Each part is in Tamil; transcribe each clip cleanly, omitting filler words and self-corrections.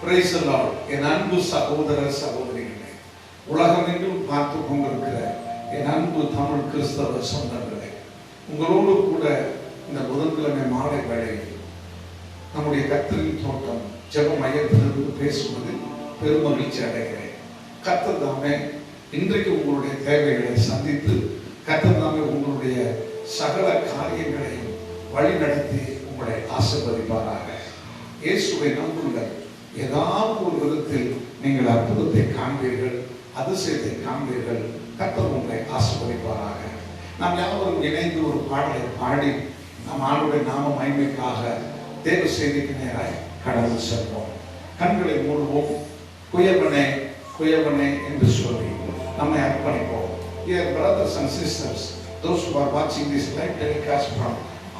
Praise the Lord. என் அன்பு சகோதர சகோதரிகளே, உலகமெங்கும் பார்த்து கொண்டிருக்கிற என் அன்பு தமிழ் கிறிஸ்தவ சொந்தங்களே, உங்களோடு கூட இந்த புதன்கிழமை மாலை வேளையில் நம்முடைய கர்த்தரின் தோட்டம் ஜெப மையத்திலிருந்து பேசுவதில் பெருமகிழ்ச்சி அடைகிறேன். கர்த்தர் தாமே இன்றைக்கு உங்களுடைய தேவைகளை சந்தித்து கர்த்தர் தாமே உங்களுடைய சகல காரியங்களையும் வழி நடத்தி உங்களை ஆசீர்வதிப்பாராக. இயேசுவை நம்புங்கள். ஏதாவது ஒரு விதத்தில் நீங்கள் அற்புதத்தை காண்பீர்கள், அதிசயத்தை காண்பீர்கள். கர்த்தர் உங்களை ஆசீர்வதிப்பாராக. நாம் யாவரும் இணைந்து ஒரு பாடலை பாடி நம் ஆண்டுடைய நாம மகிமைக்காக தேவ செய்திக்கு நேராய் கடந்து செல்வோம். கண்களை மூடுவோம். குயவனே குயவனே என்று சொல்லி நம்மை அர்ப்பணிப்போம். Dear brothers and sisters, those who are watching this live telecast from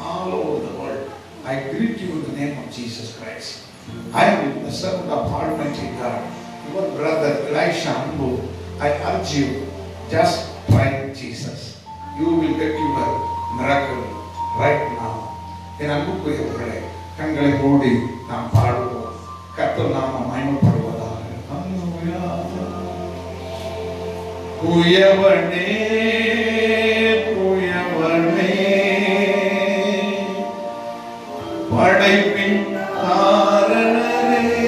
all over the world, I greet you in the name of Jesus Christ. I am the servant of Almighty God, your brother Elisha Ambu. I urge you, just try Jesus. You will get your miracle right now. என் அன்புக்குரியவர்களே, கண்களை மூடி நாம் பாடுவோம். கர்த்தர் நாமம் மகிமைப்படுவதாக. குயவனே குயவனே படைப்பின் காரணரே,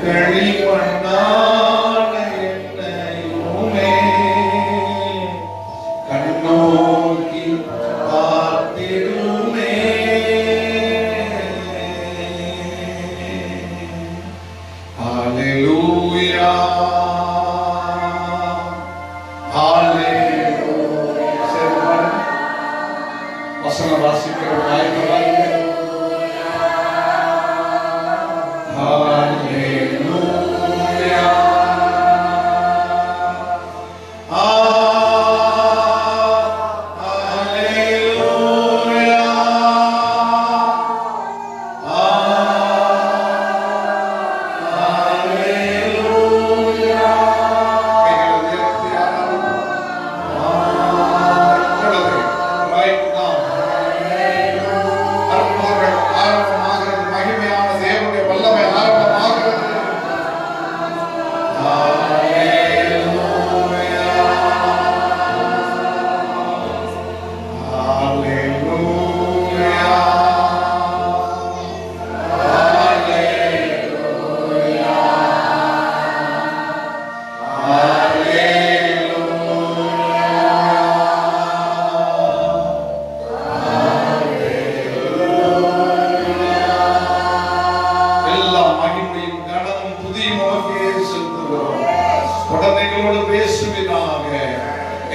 களிமண்ணான என்னையுமே கண்ணோக்கி பார்த்திடுமே. ஹல்லேலூயா ஹல்லேலூயா. சேர்ந்து வசனம் வாசிக்கிறோம்.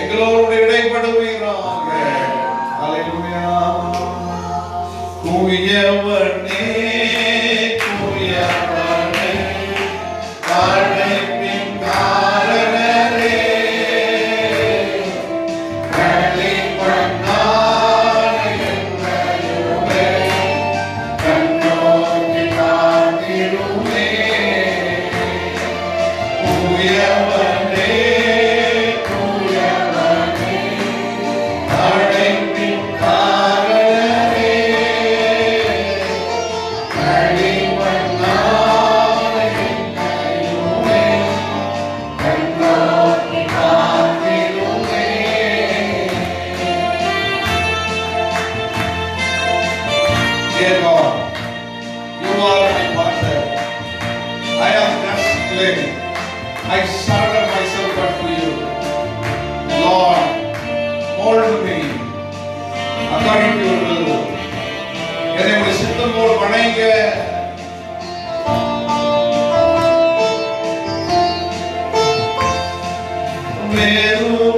எங்களோடு இடைப்படுவீராக. ஹல்லேலூயா. குயவனே குயவனே படைப்பின் காரணரே, களிமண்ணான என்னையுமே கண்ணோக்கி பார்த்திடுமே. குயவனே Dear God, you are my Father. I am just clay. I surrender myself unto you. Lord, mold me according to your will. என்னை உடைய சித்தம் போல் வணைங்க.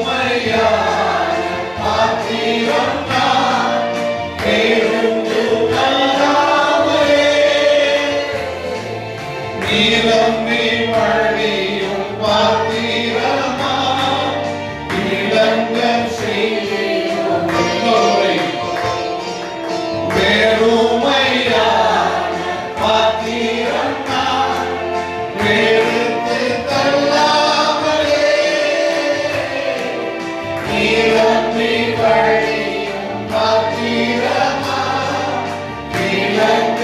வெறுமையான பாத்திரம் நான் நிரம்பி வழியும் பாத்திரமா இளங்க செய்யும் வெறுமையான பாத்திரமா வெறுத்து தள்ளாமலே நிரம்பி வழியும் பாத்திரமா இளங்க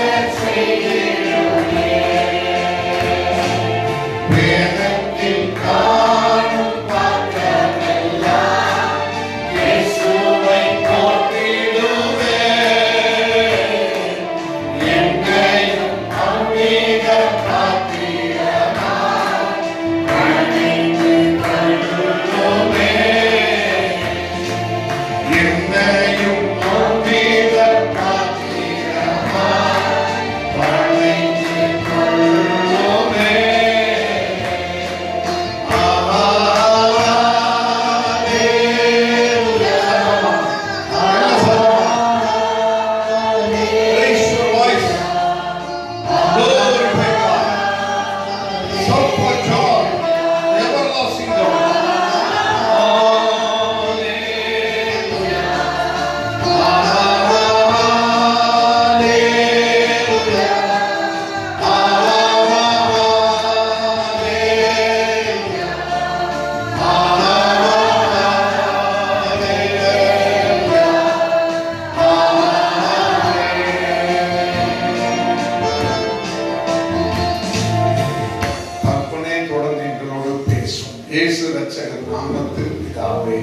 நாமத்தில் பிதாவே.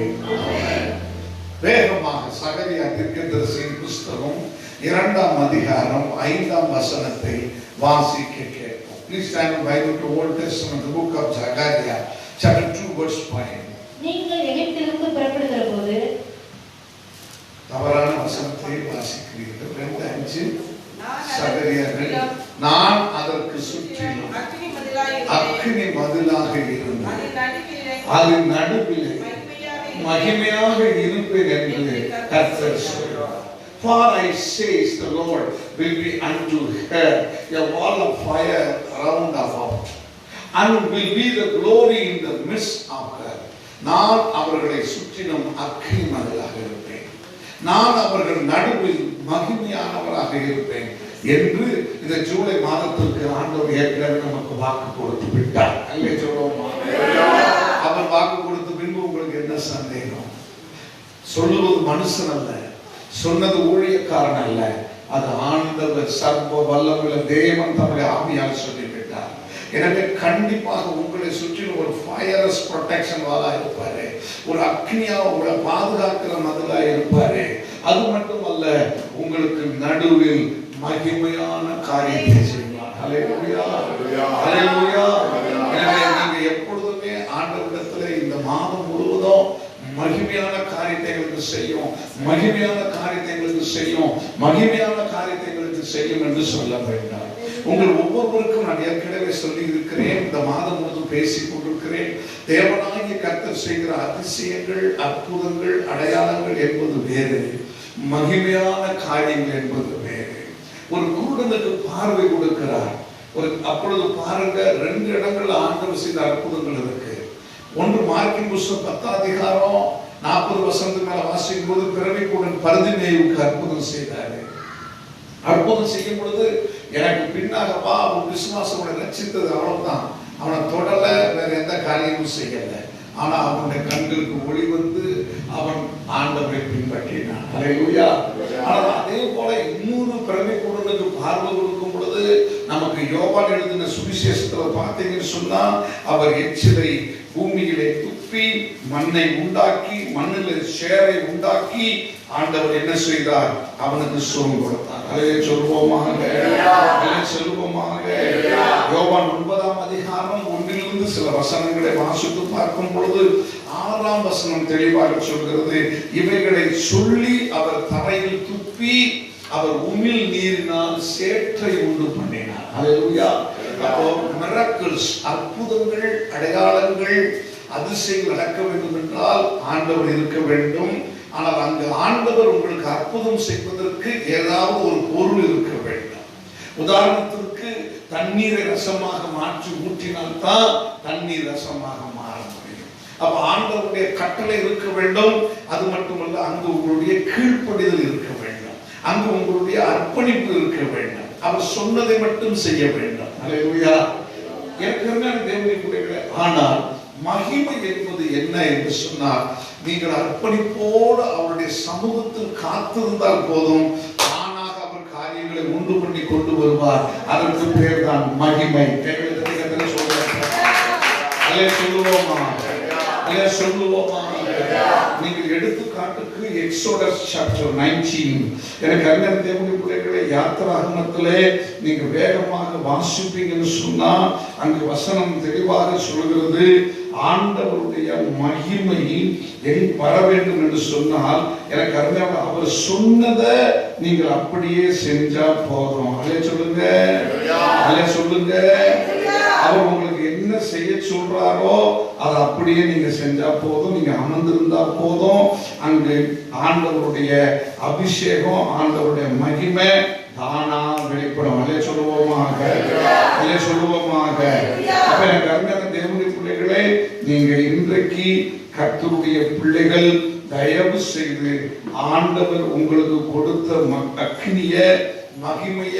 வேகமாக சகரியா தீர்க்கதரிசியின் புஸ்தகம் 2ஆம் அதிகாரம் 5ஆம் வசனத்தை வாசிக்க கேட்போம். Please stand and Bible to Old Testament, the book of Zechariah, chapter 2, verse 5. நீங்கள் எகிப்திலிருந்து புறப்படுகிற போது தவறான வசனத்தை வாசிக்கிறீர்கள். 2:5 சகரியா, நான் அதற்கு சுற்றிலும் அக்கினி மதிலாக இருந்தேன், அதன் நடுவிலே மகிமையாக இருப்பேன் என்று கர்த்தர் சொல்கிறார். For I says the Lord will be unto her a wall of fire round about, and will be the glory in the midst of her. நான் அவர்களை சுற்றிலும் அக்கினி மதிலாக இருப்பேன், நான் அவர்கள் நடுவில் மகிமையானவராக இருப்பேன் என்று இந்த ஜூலை மாதத்திற்கு ஆண்டவர் ஏற்கனவே நமக்கு வாக்கு கொடுத்து விட்டார். அல்லே சொல்லுவோமா? அவர் வாக்கு கொடுத்த பின்பு உங்களுக்கு என்ன சந்தேகம்? சொல்லுவது மனுஷன் அல்ல, சொன்னது ஊழியக்காரன் அல்ல, அது ஆண்டவர் சர்வ வல்லமுள்ள தேவன் தம்முடைய ஆவியால் சொல்லிவிட்டார். எனவே கண்டிப்பாக உங்களை சுற்றிலும் ஒரு ஃபயரஸ் ப்ரொடெக்ஷன் வாலா இருப்பாரு, ஒரு அக்னியா உங்களை பாதுகாக்கிற மதிலா இருப்பாரு. அது மட்டுமல்ல, உங்களுக்கு நடுவில் மகிமையான காரியத்தை செய்வார். ஹல்லேலூயா, ஹல்லேலூயா. எனவே நீங்க எப்பொழுதுமே ஆண்டவரிடத்துல இந்த மாதம் முழுவதும் மகிமையான காரியத்தை எங்களுக்கு செய்யும், மகிமையான காரியத்தை எங்களுக்கு செய்யும், மகிமையான காரியத்தை எங்களுக்கு செய்யும் என்று சொல்ல வேண்டாம். உங்கள் ஒவ்வொருவருக்கும் நான் ஏற்கனவே சொல்லி இருக்கிறேன், இந்த மாதம் முழுவதும் பேசிக் கொண்டிருக்கிறேன். தேவனாகிய கர்த்தர் செய்கிற அதிசயங்கள், அற்புதங்கள், அடையாளங்கள் என்பது வேறு, மகிமையான காரியங்கள் என்பது வேறு. ஒரு குருடனுக்கு பார்வை கொடுக்கிறார். அப்பொழுது பாருங்க, 2 இடங்கள்ல ஆண்டவர் செய்த அற்புதங்கள் இருக்கு. ஒன்று மார்க்கின் புஸ்தகம் 10ஆம் அதிகாரம் 40 வசனத்துக்கு மேல வாசிக்கும் போது பிறவி கூட பர்திமேயுவுக்கு அற்புதம் செய்தாரு. அற்புதம் செய்யும் பொழுது எனக்கு பின்னாக வா, அவன் விசுவாசம் ரட்சித்தது அவ்வளவுதான். அவனை தொடல, வேற எந்த காரியமும் செய்யல. ஆனா அவனுடைய கண்களுக்கு ஒளி வந்து அவன் ஆண்டவரை பின்பற்றினான். ஹல்லேலூயா. ஆனால் அதே போல இன்னொரு பிறவி கூடனுக்கு பார்வை கொடுக்கும் பொழுது நமக்கு யோவான் எழுதின சுவிசேஷத்துல பார்த்தீங்கன்னு சொன்னா, அவர் எச்சிலை பூமியிலே துப்பி மண்ணை உண்டாக்கி, மண்ணில் சேரை உண்டாக்கி ஆண்டவர் என்ன செய்தார்? அவனுக்கு சுகம் கொடுத்தார். அதை சொல்வோமாக, சொல்வோமாக. யோவான் 9ஆம் அதிகாரம் 1 சில வசனங்களை வாசித்து பார்க்கும் பொழுது 6ஆம் வசனம் தெளிவாக சொல்கிறது, இவைகளை சொல்லி அவர் தரையில் துப்பி அவர் உமிழ் நீரினால் சேற்றை உண்டு பண்ணினார். ஹல்லேலூயா. அப்போ மிரக்கிள்ஸ், அற்புதங்கள், அடையாளங்கள், அதிசயங்கள் நடக்க வேண்டும் என்றால் ஆண்டவர் இருக்க வேண்டும். ஆனால் அங்கு ஆண்டவர் உங்களுக்கு அற்புதம் செய்வதற்கு ஏதாவது ஒரு பொருள் இருக்க வேண்டும். உதாரணத்திற்கு தண்ணீரை ரசமாக மாற்றி ஊற்றினால்தான் தண்ணீர் ரசமாக மாற முடியும். அப்ப ஆண்டவருடைய கட்டளை இருக்க வேண்டும். அது மட்டுமல்ல, அங்கு உங்களுடைய கீழ்ப்படிதல் இருக்க வேண்டும், அங்கு உங்களுடைய அர்ப்பணிப்பு இருக்க வேண்டும். அவர் சொன்னதை மட்டும் செய்ய வேண்டும். ஹல்லேலூயா. ஏற்கனவே தேவனுடைய பிள்ளைகளே, ஆனால் மகிமை என்பது என்ன என்று சொன்னால், நீங்கள் அர்ப்பணிப்போடு அவருடைய சமூகத்தில் காத்திருந்தால் போதும், தானாக அவர் காரியங்களை உண்டு பண்ணி கொண்டு வருவார். அதற்கு பேர் தான் மகிமை. சொல்லுவோமா? நீங்கள் எடுத்துக்காட்டுக்கு எக்ஸோடஸ் சாப்டர் 19, எனக்கு அண்ணன் தேவனுடைய பிள்ளைகளை யாத்திராகமத்திலே நீங்க வேகமாக வாசிப்பீங்கன்னு சொன்னா அங்கு வசனம் தெளிவாக சொல்கிறது, ஆண்டவருடைய மகிமை வர வேண்டும் என்று சொன்னால் எனக்கு அறிஞர் அவர் சொன்னதை நீங்கள் அப்படியே செஞ்சா போதும். அதே சொல்லுங்க, அதே சொல்லுங்க. அவர் உங்களுக்கு என்ன செய்ய சொல்றாரோ அதை அப்படியே நீங்க செஞ்சா போதும், நீங்க அமர்ந்திருந்தா போதும். அங்கு ஆண்டவருடைய அபிஷேகம், ஆண்டவருடைய மகிமை தானா வெளிப்படும். அதே சொல்லுவோமாக, அதே சொல்லுவோமாக. அப்ப எனக்கு அறிஞர் தேவனுடைய பிள்ளைகளே, நீங்க இன்றைக்கு கர்த்தருடைய பிள்ளைகள், தயவு செய்து ஆண்டவர் உங்களுக்கு கொடுத்த அக்னிய மகிமைய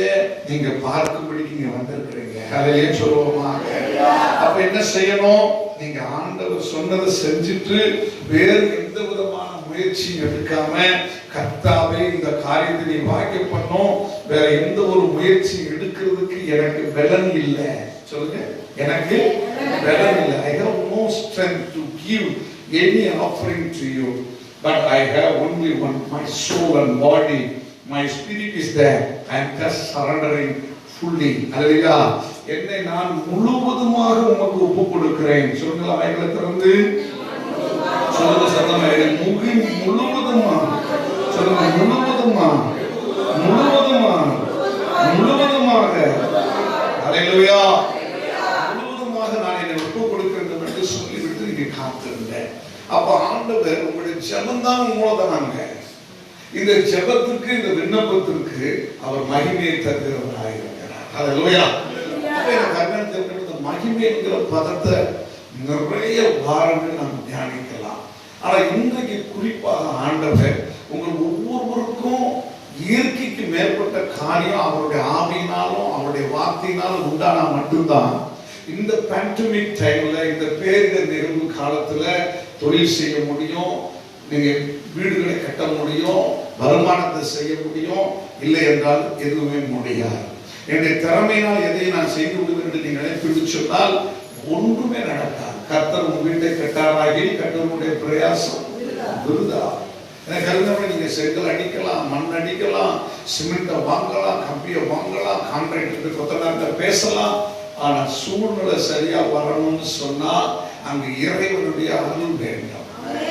நீங்க பார்க்கும்படி நீங்க வந்திருக்கிறீங்க. அதையே சொல்லுவோமாக. அப்ப என்ன செய்யணும்? நீங்க ஆண்டவர் சொன்னதை செஞ்சுட்டு வேறு எந்த விதமான முயற்சியும் எடுக்காம, கர்த்தாவே இந்த காரியத்தை நீ வாக்கிய பண்ணும், வேற எந்த ஒரு முயற்சியும் எடுக்கிறதுக்கு எனக்கு பலன் இல்லை. சொல்லுங்க, எனக்கு பலன் இல்லை. I have no strength to give any offering to you, but I have only one, my soul and body, my spirit is there. I am just surrendering fully. Hallelujah. என்னை நான் முழுவதுமாக உமக்கு ஒப்பு கொடுக்கிறேன். சொல்லுங்க வாய்களை திறந்து சொல்லுங்க சத்தமா, முழுவதுமா சொல்லுங்க, முழுவதுமா முழுவதுமாக. ஹல்லேலூயா. முழுவதுமாக நான் என்னை ஒப்பு கொடுக்கிறேன் என்று சொல்லிவிட்டு நீங்க காத்திருந்தேன். அப்ப ஆண்டவர் உங்களுடைய ஜெபம் தான் மூலதனாங்க. இந்த ஜெபத்துக்கு இந்த விண்ணப்பத்திற்கு அவர் மகிமையை தருகிறவராக இருக்கிறார். ஹல்லேலூயா. இந்த மகிமை என்கிற பதத்தை நிறைய வாரங்கள் நாம் தியானிக்கலாம். ஆனா இன்றைக்கு குறிப்பாக ஆண்டவர் உங்கள் ஒவ்வொருவருக்கும் இயற்கைக்கு மேற்பட்ட காரியம் அவருடைய ஆவியினாலும் அவருடைய வார்த்தையினாலும் உண்டானா மட்டும்தான் இந்த பேண்டமிக் டைம்ல, இந்த பேரிடர் நிகழ்வு காலத்துல தொழில் செய்ய முடியும், நீங்க வீடுகளை கட்ட முடியும், வருமானத்தை செய்ய முடியும். இல்லை என்றால் எதுவுமே முடியாது. என்னுடைய திறமையினால் எதையும் நான் செய்து விடுவேன் என்று நீங்கள் நினைத்து சொன்னால் ஒன்றுமே நடக்காது. கர்த்தர் உன் வீட்டை கட்டாராகி கர்த்தருடைய பிரயாசம் விருதா. எனக்கு அறிந்தபடி நீங்க செங்கல் அடிக்கலாம், மண் அடிக்கலாம், சிமெண்ட்டை வாங்கலாம், கம்பியை வாங்கலாம், கான்ட்ராக்டர் கொத்தனார்கிட்ட பேசலாம். ஆனா சூழ்நிலை சரியா வரணும்னு சொன்னா அங்கு இறைவனுடைய அருள் வேண்டும்,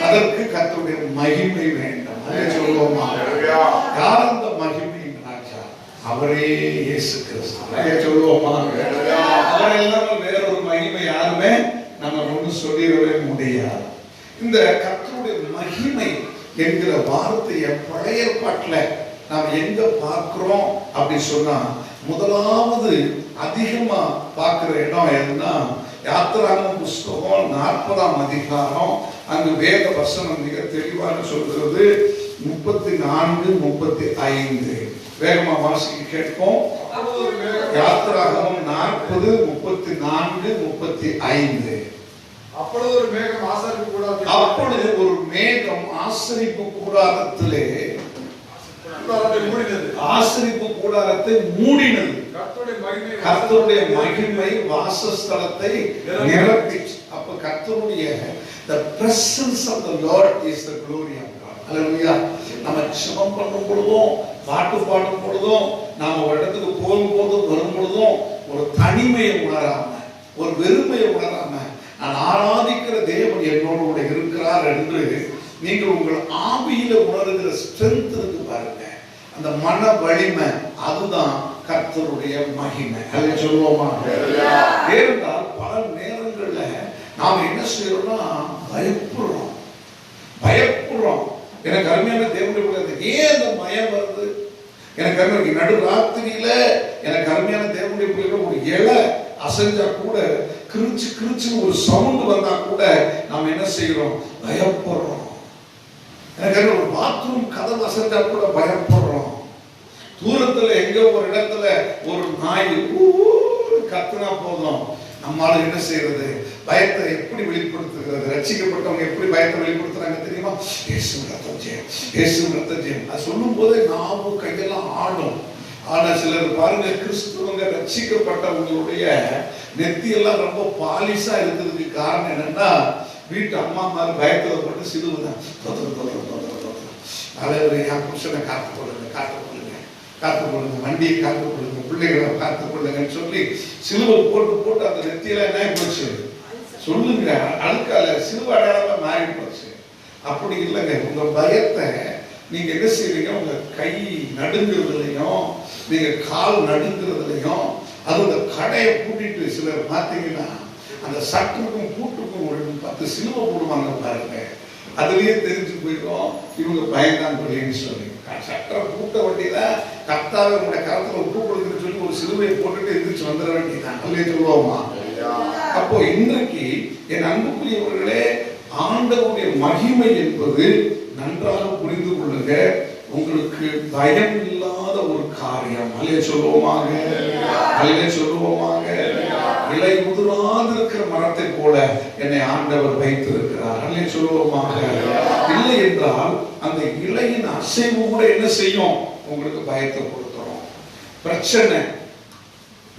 அதற்கு கர்த்தருடைய மகிமை வேண்டும். சொல்லுவோமா? யார் அந்த மகிமை? அவரே இயேசு கிறிஸ்து. சொல்லுவோமா? அவர் இல்லாமல் வேறொரு மகிமை யாருமே நம்ம ஒன்று சொல்லிடவே முடியாது. இந்த கர்த்தருடைய மகிமை என்கிற வார்த்தையை பழைய ஏற்பாட்டில் நாம் எங்க பார்க்கிறோம் அப்படி சொன்னா, முதலாவது அதிகமா பார்க்கிற இடம் எதுனா யாத்திராகமம் புஸ்தகம் 40ஆம் அதிகாரம். அங்கு வேத வசனம் மிக தெளிவாக சொல்கிறது. 34, 35 வேகமா வாசிக்க கேட்போம். யாத்திராகமம் 40, 34, 35. அப்பொழுது ஒரு மேகம் ஆசரிப்பு கூடாரத்திலே ஆசரிப்பு கூடாரத்தை மூடினது. கர்த்தருடைய மகிமை வாசஸ்தலத்தை நிரப்பிச்சு. அப்ப கர்த்தருடைய the presence of the Lord is the glory of God. ஹல்லேலூயா. நம்ம ஜெபம் பண்ணும் பொழுதும், பாட்டு பாடும் பொழுதும், நாம ஒரு இடத்துக்கு போகும்போதும் வரும் பொழுதும் ஒரு தனிமையை உணராம, ஒரு வெறுமையை உணராம, நான் ஆராதிக்கிற தேவன் என்னோடு கூட இருக்கிறார் என்று நீங்கள் உங்கள் ஆவியில உணர்கிற ஸ்ட்ரென்த் இருக்கு பாருங்க, அந்த மன வலிமை, அதுதான் கர்த்தருடைய மகிமை. அதை சொல்லுவோமா? ஏனென்றால் பல நேரங்கள்ல நாம என்ன செய்யறோம்னா பயப்படுறோம். எனக்கு அருமையான தேவனுடைய ஏன் அந்த மயம் வருது? எனக்கு அருமையான நடு ராத்திரியில எனக்கு அருமையான தேவனுடைய பிள்ளைகள் ஒரு இலை அசைஞ்சா கூட, கிரிச்சு ஒரு சவுண்ட் வந்தா கூட நாம் என்ன செய்யறோம்? பயப்படுறோம். எனக்கு ஒரு பாத்ரூம் கதவு அசைஞ்சா கூட பயப்படுறோம். தூரத்துல எங்க ஒரு இடத்துல ஒரு நாய் கத்துனா போதும், நம்மளால என்ன செய்யறது? பயத்தை எப்படி வெளிப்படுத்துகிறது? ரட்சிக்கப்பட்டவங்க எப்படி பயத்தை வெளிப்படுத்துறாங்க தெரியுமா? இயேசுவின் ரத்தம் ஜெயம், இயேசுவின் ரத்தம் ஜெயம். அது சொல்லும் போதே நாவும் கையெல்லாம் ஆடும். ஆனா சிலர் பாருங்க, கிறிஸ்துவங்க ரட்சிக்கப்பட்டவங்களுடைய நெத்தியெல்லாம் ரொம்ப பாலிஷா இருக்கிறதுக்கு காரணம் என்னன்னா, வீட்டு அம்மா மாதிரி பயத்துல போட்டு சிலுவைதான் என் புருஷனை காத்துக்கொள்ளுங்க, வண்டியை காத்துக்கொள்ளுங்க, பிள்ளைகளை காத்துக்கொள்ளுங்கன்னு சொல்லி சிலுவை போட்டு அந்த நெத்தியில என்ன போச்சு சொல்லுங்க, அழுக்கால சிலுவை அடையாளமா மாறி போச்சு. அப்படி இல்லைங்க. உங்க பயத்தை நீங்க என்ன செய்வீங்க? உங்க கை நடுங்குறதுலையும், நீங்க கால் நடுங்குறதுலையும், அது அந்த கடையை பூட்டிட்டு சிலர் பார்த்தீங்கன்னா அந்த சட்டுக்கும் பூட்டுக்கும் ஒரு 10 சிலுவை போடுவாங்க பாருங்க. அதுலயே தெரிஞ்சு போயிடும் இவங்க பயந்தான் சொல்லின்னு சொல்லி. சட்டை பூட்ட வேண்டியதான், கர்த்தாவே உங்களுடைய கரத்துல உப்பு கொடுக்குன்னு சொல்லி ஒரு சிலுவையை போட்டுட்டு எந்திரிச்சு வந்துட வேண்டியதான். அல்லே சொல்லுவோமா? அப்போ இன்றைக்கு என் அன்புக்குரியவர்களே, ஆண்டவருடைய மகிமை என்பது நன்றாக புரிந்து கொள்ளுங்க, உங்களுக்கு பயம் இல்லாத ஒரு காரியம். அல்லே சொல்லுவோமாக, அல்லே சொல்லுவோமாக. இலை உதிராது இருக்கிற மரத்தை போல என்னை ஆண்டவர் வைத்திருக்கிறார். அல்லே சொல்லுவோமாக. இல்லை என்றால் அந்த இலையின் அசைவு கூட என்ன செய்யும்? உங்களுக்கு பயத்தை கொடுத்துரும். பிரச்சனை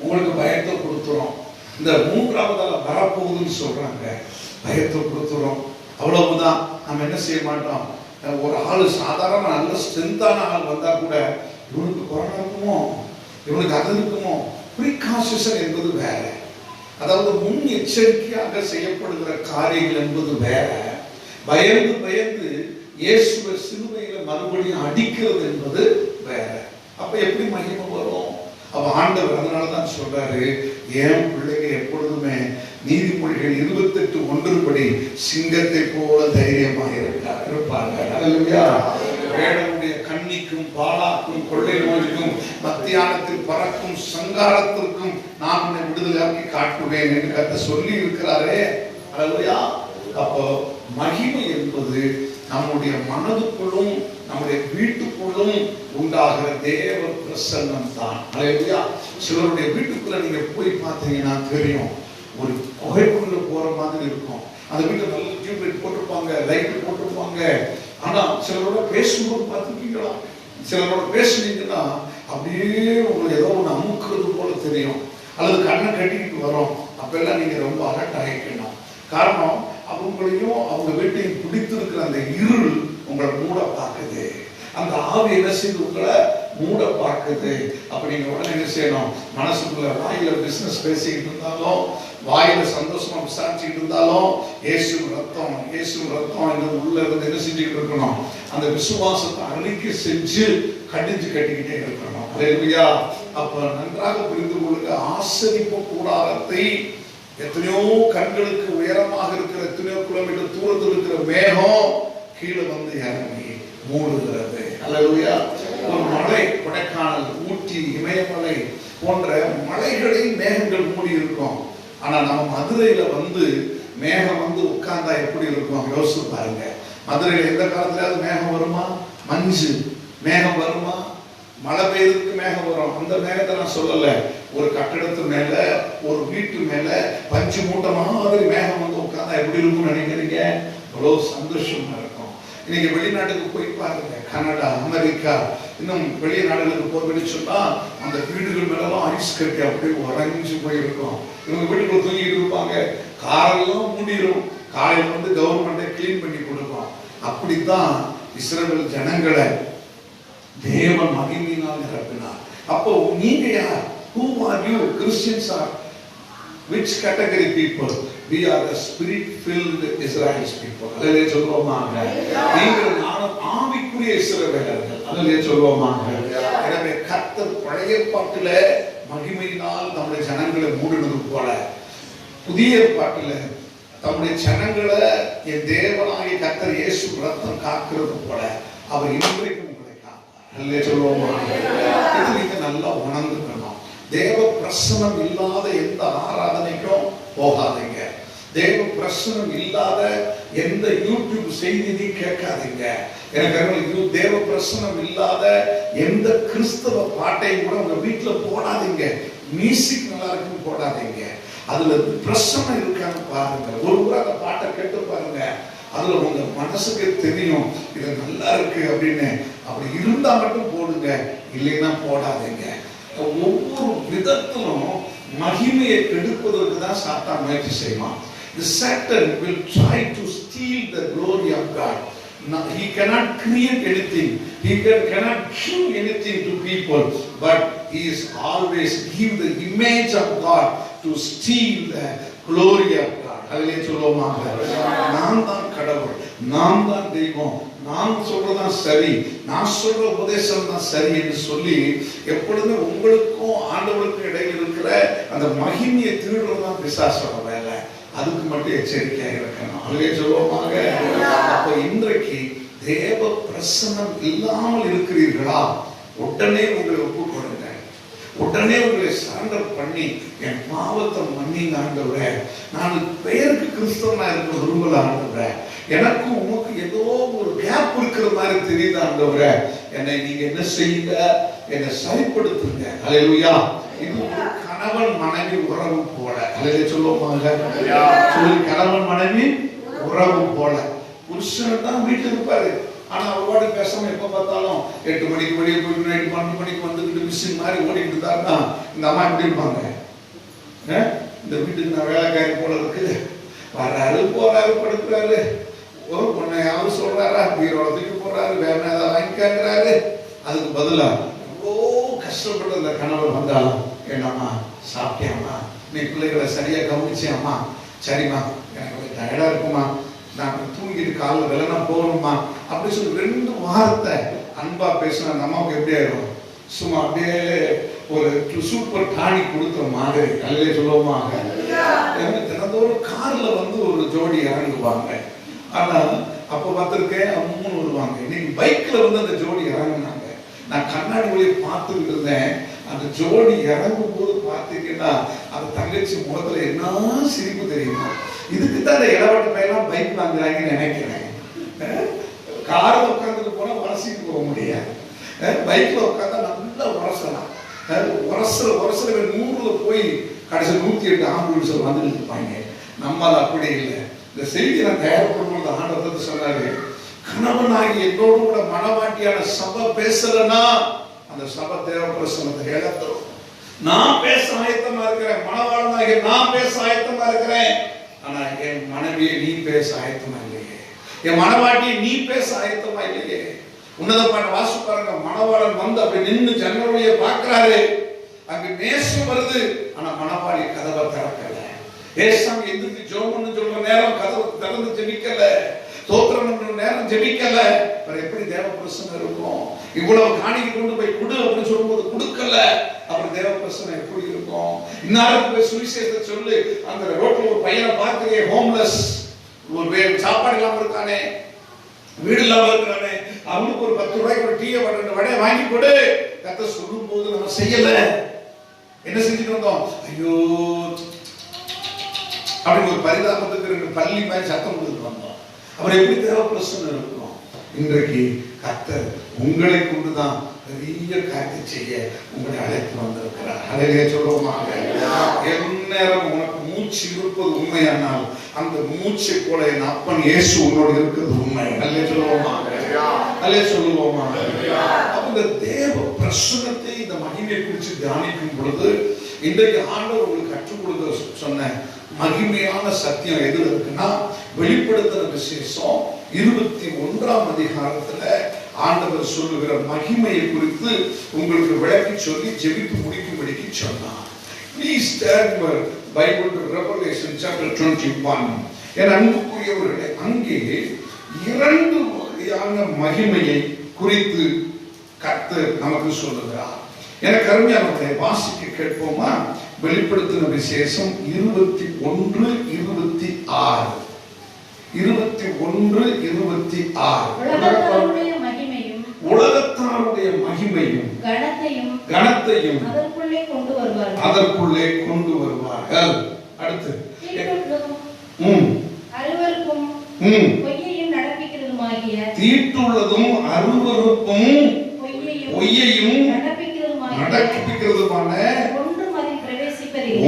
உங்களுக்கு பயத்தை கொடுத்துரும். இந்த 3ஆவதால வரப்போகுதுன்னு சொல்றாங்க, பயத்தை கொடுத்துரும். அவ்வளவுதான். நம்ம என்ன செய்ய மாட்டோம், ஒரு ஆள் சாதாரண நல்ல ஸ்ட்ரென்த்தான ஆள் வந்தா கூட இவனுக்கு கொரோனா இருக்குமோ, இவனுக்கு அது இருக்குமோ, ப்ரிகாஷன் என்பது வேற. அதாவது முன் எச்சரிக்கையாக செய்யப்படுகிற காரியங்கள் என்பது வேற. பயந்து பயந்து இயேசுவை சிலுவையில மறுபடியும் அடிக்கிறது என்பது வேற. அப்ப எப்படி மகிமை வரும்? அப்ப ஆண்டவர் அதனாலதான் சொல்றாரு, என் பிள்ளைங்க எப்பொழுதுமே நீதிமொழிகள் 28:1 சிங்கத்தை போல தைரியமாக இருப்பாங்க. அல்லேலூயா. வேடனுடைய கண்ணிக்கும் பாலாக்கும் கொள்ளை நோய்க்கும் மத்தியானத்தில் பறக்கும் சங்காரத்திற்கும் நான் உன்னை விடுதலையாக்கி காட்டுவேன் என்று கர்த்தர் சொல்லி இருக்கிறாரே. அல்லேலூயா. அப்போ மகிமை என்பது நம்முடைய மனதுக்குள்ளும் நம்முடைய வீட்டுக்குள்ளும் உண்டாகிற தேவ பிரசன்னம் தான். அல்லேலூயா. சிலருடைய வீட்டுக்குள்ள நீங்க போய் பார்த்தீங்கன்னா தெரியும், ஒரு குகைக்குள்ள போற மாதிரி இருக்கும். அந்த வீட்டுல நல்ல டியூப்லைட் போட்டிருப்பாங்க, லைட் போட்டிருப்பாங்க. ஆனா சிலரோட பேசும்போது பார்த்துருக்கீங்களா? சிலரோட பேசுனீங்கன்னா அப்படியே உங்களுக்கு ஏதோ ஒன்று அமுக்குறது போல தெரியும், அல்லது கண்ணை கட்டிக்கிட்டு வரும். அப்பெல்லாம் நீங்க ரொம்ப அலர்ட் ஆகிக்கணும். காரணம், அவங்களையும் அவங்க வீட்டையும் பிடித்திருக்கிற அந்த இருள் உங்களை மூட பார்க்குது. அந்த ஆவி என்ன செய்து உங்களை மூட பார்க்குது. அப்ப நீங்க உடனே என்ன செய்யணும், மனசுக்குள்ள வாயில பிசினஸ் பேசிக்கிட்டு இருந்தாலும், வாயில சந்தோஷமா விசாரிச்சுக்கிட்டு இருந்தாலும், இயேசு ரத்தம் இயேசு ரத்தம் என்று உள்ள இருந்து என்ன செஞ்சுக்கிட்டு இருக்கணும், அந்த விசுவாசத்தை அறிக்கை செஞ்சு கடிஞ்சு கட்டிக்கிட்டே இருக்கணும். அல்லேலூயா. அப்ப நன்றாக புரிந்து கொள்ளுங்க, ஆசரிப்பு கூடாரத்தை எத்தனையோ கண்களுக்கு உயரமாக இருக்கிற எத்தனையோ கிலோமீட்டர் தூரத்தில் இருக்கிற மேகம் கீழே வந்து இறங்கி மூடுகிறது. அல்லேலூயா. ஒரு மலை, கொடைக்கானல், ஊட்டி, இமயமலை போன்ற மலைகளை மேகங்கள் மூடி இருக்கும். ஆனா நம்ம மதுரையில வந்து மேகம் வந்து உட்கார்ந்தா எப்படி இருக்கும் யோசிச்சு பாருங்க. மதுரையில எந்த காலத்துலயாவது மேகம் வருமா? மஞ்சு மேகம் வருமா? மழை பெய்யறதுக்கு மேகம் வரும். அந்த மேகத்தை நான் சொல்லல. ஒரு கட்டடத்து மேல, ஒரு வீட்டு மேல பஞ்சு மூட்டை மாதிரி மேகம் வந்து உட்கார்ந்தா எப்படி இருக்கும்னு நினைக்கிறீங்க? அவ்வளவு சந்தோஷமா இருக்கும். இன்னைக்கு வெளிநாட்டுக்கு போய் பாருங்க, கனடா, அமெரிக்கா, இன்னும் வெளிய நாடுகளுக்கு போய் சொன்னா அந்த வீடுகள் மேலாம் ஐஸ் கட்டி அப்படியே உறைஞ்சு போயிருக்கும். இவங்க வீட்டுக்குள்ள தூங்கிட்டு இருப்பாங்க, காரெல்லாம் மூடிடும். காலையில வந்து கவர்மெண்டே கிளீன் பண்ணி கொடுக்கும். அப்படித்தான் இஸ்ரவேல் ஜனங்களை தேவன் மகிமையினால் நிரப்பினார். அப்போ நீங்க யார்? Who are you? Christians are which category people? We are the spirit-filled Israel's people. அதே சொல்லுவோமாக. நீங்கள் நானும் ஆவிக்குரிய இஸ்ரவேலர்கள். அதே சொல்லுவோமாக. எனவே கர்த்தர் பழைய ஏற்பாட்டில மகிமையினால் நம்முடைய ஜனங்களை மூடினது போல, புதிய ஏற்பாட்டில நம்முடைய ஜனங்களை என் தேவனாகிய கர்த்தர் இயேசு ரத்தம் காக்கிறது போல அவர் இன்றைக்கும் நல்லா உணர்ந்துக்கணும். தேவ பிரசனம் இல்லாத எந்த ஆராதனைக்கும் போகாதீங்க. தேவ பிரசனம் இல்லாத எந்த யூடியூப் செய்தி கேட்காதீங்க. எனக்கு தேவ பிரசனம் இல்லாத எந்த கிறிஸ்தவ பாட்டையும் கூட உங்க வீட்டுல போடாதீங்க. மியூசிக் நல்லா இருக்குன்னு போடாதீங்க. அதுல பிரசனம் இருக்கான்னு பாருங்க. ஒரு முறை அந்த பாட்டை கேட்டு பாருங்க. அதுல உங்க மனசுக்கு தெரியும் இது நல்லா இருக்கு அப்படின்னு. அப்படி இருந்தா மட்டும் போடுங்க, இல்லைன்னா போடாதீங்க. ஒவ்வொரு விதத்திலும் மகிமையை கெடுப்பதற்கு தான் சாத்தான் முயற்சி செய்வான். The Satan will try to steal the glory of God. Now, he cannot create anything. He cannot give anything to people, but he is always give the image of God to steal the glory of God. அதிலே சொல்லுவோமாக, நான் தான் கடவுள், நான் தான் தெய்வம், நான் சொல்றதான் சரி, நான் சொல்ற உபதேசம் தான் சரி என்று சொல்லி எப்பொழுதுமே உங்களுக்கும் ஆண்டவருக்கும் இடையில் இருக்கிற அந்த மகிமையை திருடுறதுதான் பிசாசோட வேலை. அதுக்கு மட்டும் எச்சரிக்கையாக இருக்கணும். அதுவே சொல்லுவோமாக. அப்ப இன்றைக்கு தேவ பிரசன்னம் இல்லாமல் இருக்கிறீர்களா? உடனே உங்களை ஒப்புக் கொடுங்க. உடனே உங்களை சரண்டர் பண்ணி என் பாவத்தை மன்னிங்க ஆண்டவரே. நான் பெயருக்கு கிறிஸ்தவனா இருக்க விரும்பல ஆண்டவரே. எனக்கும் உமக்கு ஏதோ ஒரு கேப் இருக்கிற மாதிரி தெரியுது ஆண்டவரே. என்னை நீங்க என்ன செய்யுங்க, என்னை சரிப்படுத்துங்க. அல்லேலூயா. இது ஒரு கணவன் மனைவி உறவு போல. அல்லேலூயா சொல்லுவோமாக. சொல்லி கணவன் மனைவி உறவு போல. புருஷன் தான் வீட்டுல இருப்பாரு, ஆனா அவரோட பேசாம எப்ப பார்த்தாலும் 8 மணிக்கு வெளியே போயிட்டு நைட் 12 மணிக்கு வந்துட்டு மிஷின் மாதிரி ஓடிட்டு இருந்தாருன்னா இந்த அம்மா எப்படி இருப்பாங்க? இந்த வீட்டுக்கு நான் வேலைக்காரி போல இருக்கு, வர்றாரு போறாரு படுக்கிறாரு, ஒரு பொண்ணை அவரு சொல்றாரா, வீரோட தூக்கி போடுறாரு, வேற ஏதாவது வாங்கிக்கிறாரு. அதுக்கு பதிலா எவ்வளோ கஷ்டப்பட்டு அந்த கணவர் வந்தாலும், என்னம்மா சாப்பிட்டியாம்மா, நீ பிள்ளைகளை சரியா கவனிச்சியாம்மா, சரிம்மா எனக்கு கொஞ்சம் டயர்டா இருக்குமா, நான் தூங்கிட்டு காலைல வெள்ளனா போகணுமா அப்படி சொல்லி 2 வார்த்தை அன்பா பேசினா அந்த அம்மாவுக்கு எப்படி ஆயிடும், சும்மா அப்படியே ஒரு சூப்பர் டானி கொடுத்த மாதிரி. கல்லையே சொல்லுவோமா, தினந்தோறும் கார்ல வந்து ஒரு ஜோடி இறங்குவாங்க. ஆனா அப்ப பார்த்திருக்கேன் 3 வருவாங்க. இன்னைக்கு பைக்ல வந்து அந்த ஜோடி இறங்குனாங்க. நான் கண்ணாடி வழியை பார்த்துக்கிட்டு இருந்தேன். அந்த ஜோடி இறங்கும் போது பார்த்தீங்கன்னா அந்த தங்கச்சி முகத்துல என்ன சிரிப்பு தெரியுமா. இதுக்கு தான் அந்த இளவட்ட பையெல்லாம் பைக் வாங்குறாங்கன்னு நினைக்கிறேன். கார்ல உட்காந்துட்டு போனா உரசிட்டு போக முடியாது, பைக்ல உட்காந்தா நல்லா உரசலாம். உரசல 100ல போய் கடைசி 108 ஆம்புலன்ஸ் வந்துட்டு இருப்பாங்க. நம்மால் அப்படி இல்லை. இந்த செய்தி நான் தயாரிப்படும்போது ஆண்டவர் சொன்னாரு, கணவனாகி என்னோடு கூட மனவாட்டியான சபை பேசலன்னா அந்த சபை தேவ பிரசன்னத்தை இழந்துரும். நான் பேச ஆயத்தமா இருக்கிறேன், மனவாளனாகி நான் பேச ஆயத்தமா இருக்கிறேன். ஆனா என் மனைவியை நீ பேச ஆயத்தமா இல்லையே, என் மனவாட்டியை நீ பேச ஆயத்தமா இல்லையே. உன்னத பாட்டு வாசி பாருங்க. மணவாளன் வந்து அப்படி நின்று ஜன்னலுடைய பார்க்கிறாரு, அங்கு நேசம் வருது. ஆனா மணவாளி கதவை திறக்கல. ஏசாமி எந்திரிச்சு ஜெபம்னு சொல்ற நேரம் கதவை திறந்து ஜெபிக்கல, தோத்திரம் பண்ற நேரம் ஜெபிக்கல. எப்படி தேவ பிரசன்னம் இருக்கும்? இவ்வளவு காணிக்கை கொண்டு போய் கொடு அப்படின்னு சொல்லும்போது கொடுக்கல. அப்புறம் தேவ பிரசன்னம் எப்படி இருக்கும்? இன்னாருக்கு போய் சுவிசேஷத்தை சொல்லு. அந்த ரோட்ல ஒரு பையனை பார்க்கிறே, ஹோம்லெஸ், ஒரு சாப்பாடு இல்லாம இருக்கானே, வீடு இல்லாம இருக்கிறானே, அவனுக்கு ஒரு 10 ரூபாய்க்கு ஒரு டீயை 2 வடையை வாங்கி கொடு. கத்த சொல்லும் போது நம்ம செய்யல. என்ன செஞ்சுட்டு வந்தோம்? ஐயோ அப்படி ஒரு பரிதாபத்துக்கு 2 பள்ளி மாதிரி சத்தம் கொடுத்துட்டு வந்தோம். அவர் எப்படி தேவ பிரசன்னம் இருக்கும்? இன்றைக்கு கர்த்தர் உங்களை கொண்டுதான் பெரிய காரியத்தை செய்ய உங்களை அழைத்து வந்திருக்கிறார். அழகே சொல்லுவோமாக. எந்நேரம் உனக்கு மூச்சு இருப்பது உண்மையானால் அந்த மூச்சை போல என் அப்பன் இயேசு உன்னோடு இருக்கிறது உண்மை. அல்லே சொல்லுவோமாக, அல்லே சொல்லுவோமாக. அந்த தேவ பிரசன்னத்தை, இந்த மகிமையை குறித்து தியானிக்கும் பொழுது இன்றைக்கு ஆண்டவர் உங்களுக்கு கற்றுக் கொடுக்க சொன்ன மகிமையான சத்தியம் எது இருக்குன்னா, வெளிப்படுத்தின விசேஷம் 21ஆம் அதிகாரத்துல ஆண்டவர் சொல்லுகிற மகிமையை குறித்து உங்களுக்கு விளக்கி சொல்லி ஜெபித்து முடிக்கும்படிக்கு சொன்னார். Please turn your Bible to Revelation chapter 21. என் அன்புக்குரியவர்களே, அங்கே 2 வகையான மகிமையை குறித்து கர்த்தர் நமக்கு சொல்லுகிறார். எனக்கு அருமையானவர்களை வாசிக்க கேட்போமா? வெளிப்படுத்தின விசேஷம் 21, 26. 21, 26. உலகத்தாருடைய மகிமையும் கனத்தையும் அதற்குள்ளே கொண்டு வருவார்கள். அடுத்து தீட்டுள்ளதும் அருவருப்பும் பொய்யையும் நடப்பிக்கிறதுமான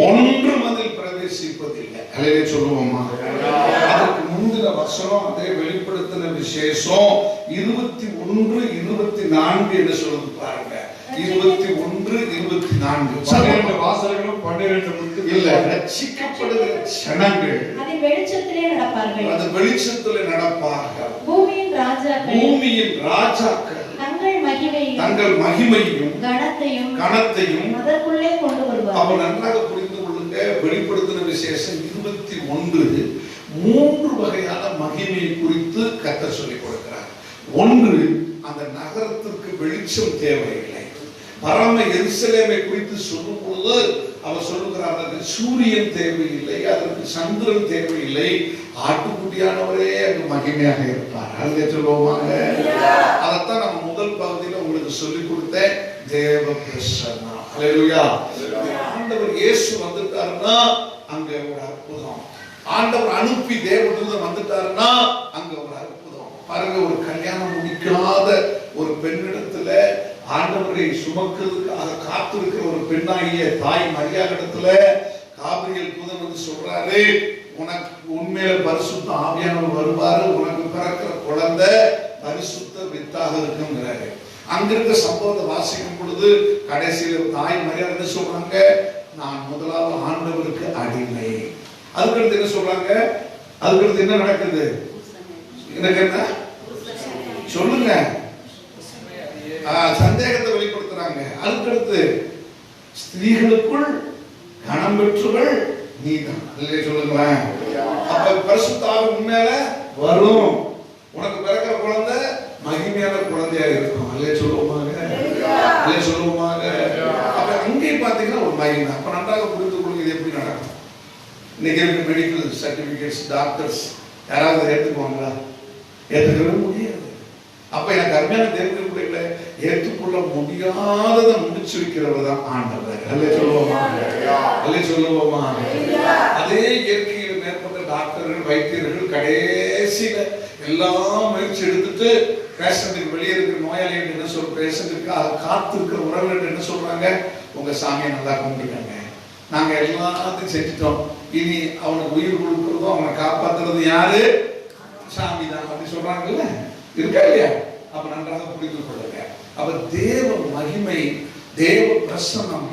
ஒன்றும் அதில் பிரவேசிப்பதில்லை. அல்லேலூயா சொல்லுவோமா? அதுக்கு முந்தின வசனம் அதே வெளிப்படுத்தின விசேஷம் 21, 24 என்ன சொல்லுது பாருங்க. 21, 24 12 வாசல்களும் 12 முத்துகள் இல்ல, ரட்சிக்கப்படுகிற ஜனங்கள் அதன் வெளிச்சத்திலே நடப்பார்கள். அது வெளிச்சத்திலே நடப்பார்கள். பூமியின் ராஜாக்கள் தங்கள் மகிமையும் கனத்தையும் அதற்குள்ளே கொண்டு வருவார்கள். அவர் நன்றாக புரிந்து கொள்ளுங்க. வெளிப்படுத்தின விசேஷம் 21 3 வகையான மகிமையை குறித்து கர்த்தர் சொல்லிக் கொடுக்கிறார். ஒன்று, அந்த நகரத்திற்கு வெளிச்சம் தேவையில்லை. பரம எருசலேமை குறித்து சொல்லும் பொழுது அவர் சொல்லுகிறார், அதற்கு சூரியன் தேவையில்லை, அதற்கு சந்திரன் தேவையில்லை, ஆட்டுக்குட்டியானவரே அங்கு மகிமையாக இருப்பார். அல்லே சொல்லுவோமாக. அதைத்தான் நம்ம முதல் பகுதியில் உங்களுக்கு சொல்லிக் கொடுத்தேன். தேவ பிரசன்னம். அல்லேலூயா. ஆண்டவர் இயேசு வந்துட்டாருன்னா அங்க ஒரு அற்புதம். ஆண்டவர் அனுப்பி தேவதூதன் வந்துட்டாருன்னா அங்க ஒரு அற்புதம். பாருங்க, ஒரு கல்யாணம் முடிக்காத ஒரு பெண்ணிடத்துல ஆண்டவரை சுமக்கிறதுக்காக காத்திருக்கிற ஒரு பெண்ணாகிய தாய் மரியாள் இடத்துல காபிரியல் தூதன் வந்து சொல்றாரு, உனக்கு உண்மையில பரிசுத்த ஆவியானவர் வருவாரு, உனக்கு பிறக்கிற குழந்தை பரிசுத்த வித்தாக இருக்குங்கிறாரு. அங்க இருக்க சம்பவத்தை வாசிக்கும் பொழுது கடைசியில தாய் மரியாள் என்ன சொல்றாங்க, நான் முதலாவது ஆண்டவருக்கு அடிமை. அதுக்கடுத்து என்ன சொல்றாங்க, அதுக்கடுத்து என்ன நடக்குது? எனக்கு என்ன சொல்லுங்க. சந்தேகத்தை வெளிப்படுத்துறாங்க. அதுக்கடுத்து ஸ்திரீகளுக்குள் கணம் பெற்றவள் நீதான். இல்லையே சொல்லுங்களேன். அப்ப பரிசுத்த ஆவி உண்மையில வரும். உனக்கு பிறக்கிற குழந்தை மகிமையான குழந்தையா இருக்கும். அல்லே சொல்லுவோமாங்க, அல்லே சொல்லுவோமாங்க. அப்ப அங்கேயும் பாத்தீங்கன்னா ஒரு மகிமை. அப்ப நன்றாக புரிந்து கொள்ளுங்க இது எப்படி நடக்கும். இன்னைக்கு இருக்க மெடிக்கல் சர்டிபிகேட்ஸ் டாக்டர்ஸ் யாராவது ஏற்றுக்குவாங்களா? ஏற்றுக்கவே முடியாது. அப்ப எனக்கு அருமையான தேவனுடைய பிள்ளைகளை ஏற்றுக்கொள்ள முடியாததை முடிச்சு வைக்கிறவர் தான் ஆண்டவர். அல்லே சொல்லுவோமா, அல்லே சொல்லுவோமா. அதே இயற்கையில் மேற்பட்ட டாக்டர்கள் வைத்தியர்கள் கடைசியில எல்லாம் முயற்சி எடுத்துட்டு பேஷண்ட்டுக்கு வெளியே இருக்கிற நோயாளிகள் என்ன சொல்ற, பேஷண்ட்டுக்கு அதை காத்து இருக்கிற உறவுகள் என்ன சொல்றாங்க, உங்க சாமியை நல்லா கும்பிட்டுருக்காங்க, நாங்க எல்லாத்தையும் செஞ்சுட்டோம், இனி அவனுக்கு உயிர் கொடுக்கறதும் அவனை காப்பாத்துறது யாரு? சாமி தான். அப்படி சொல்றாங்கல்ல, இருக்கா இல்லையா? அப்ப நன்றாக புரிந்து கொள்ளுங்க. அப்ப தேவ மகிமை, தேவ பிரசன்னம்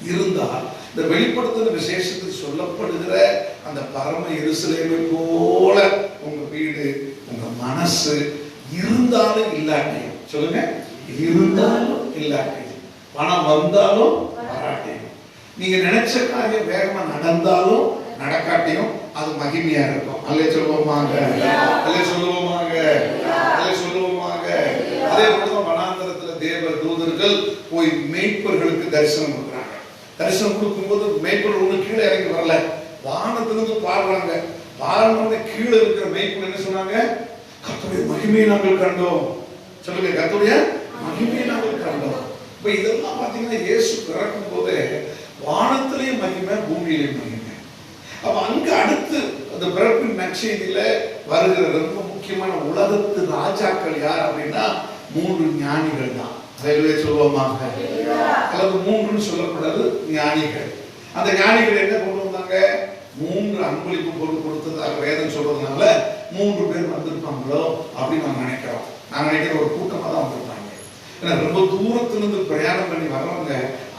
இருந்தால் இந்த வெளிப்படுத்துகிற விசேஷத்தில் சொல்லப்படுகிற அந்த பரம எருசலேமை போல உங்க வீடு, உங்க மனசு இருந்தாலும் இல்லாட்டியும், சொல்லுங்க, இருந்தாலும் இல்லாட்டியும், பணம் வந்தாலும் வராட்டியும், நீங்க நினைச்ச காரியம் வேகமா நடந்தாலும் நடக்காட்டியும் அது மகிமையா இருக்கும். அல்லே சொல்லுவோமாக, அல்லே சொல்லுவோமாக, அல்லே சொல்லுவோமாக. அதே போல வனாந்தரத்துல தேவ தூதர்கள் போய் மேய்ப்பர்களுக்கு தரிசனம் கொடுக்குறாங்க. தரிசனம் கொடுக்கும்போது மேய்ப்பர்கள் ஒண்ணு கீழே இறங்கி வரல, வானத்திலிருந்து பாடுறாங்க. பாடுறவங்க கீழே இருக்கிற மேய்ப்பர்கள் என்ன சொன்னாங்க? கர்த்தருடைய மகிமையை நாங்கள் கண்டோம். சொல்லுங்க, கர்த்தருடைய மகிமையை நாங்கள் கண்டோம். இப்ப இதெல்லாம் பாத்தீங்கன்னா இயேசு பிறக்கும் போதே வானத்திலேயும் மகிமை, பூமியிலேயும் மகிமை. அப்ப அங்க அடுத்து அந்த பிறப்பின் நற்செய்தியில வருகிற ரொம்ப முக்கியமான உலகத்து ராஜாக்கள் யார் அப்படின்னா 3 ஞானிகள் தான். அதிலே சொல்லுவோமாக, அல்லது 3ன்னு சொல்லக்கூடாது, ஞானிகள். அந்த ஞானிகள் என்ன கொண்டு வந்தாங்க? 3 அன்பளிப்பு பொருள் கொடுத்ததாக வேதம் சொல்றதுனால 3 பேர் வந்திருப்பாங்களோ அப்படின்னு நான் நினைக்கிறோம். நான் நினைக்கிற ஒரு கூட்டமா தான் வந்திருப்பாங்க. ஏன்னா ரொம்ப தூரத்திலிருந்து பிரயாணம் பண்ணி வர்றவங்க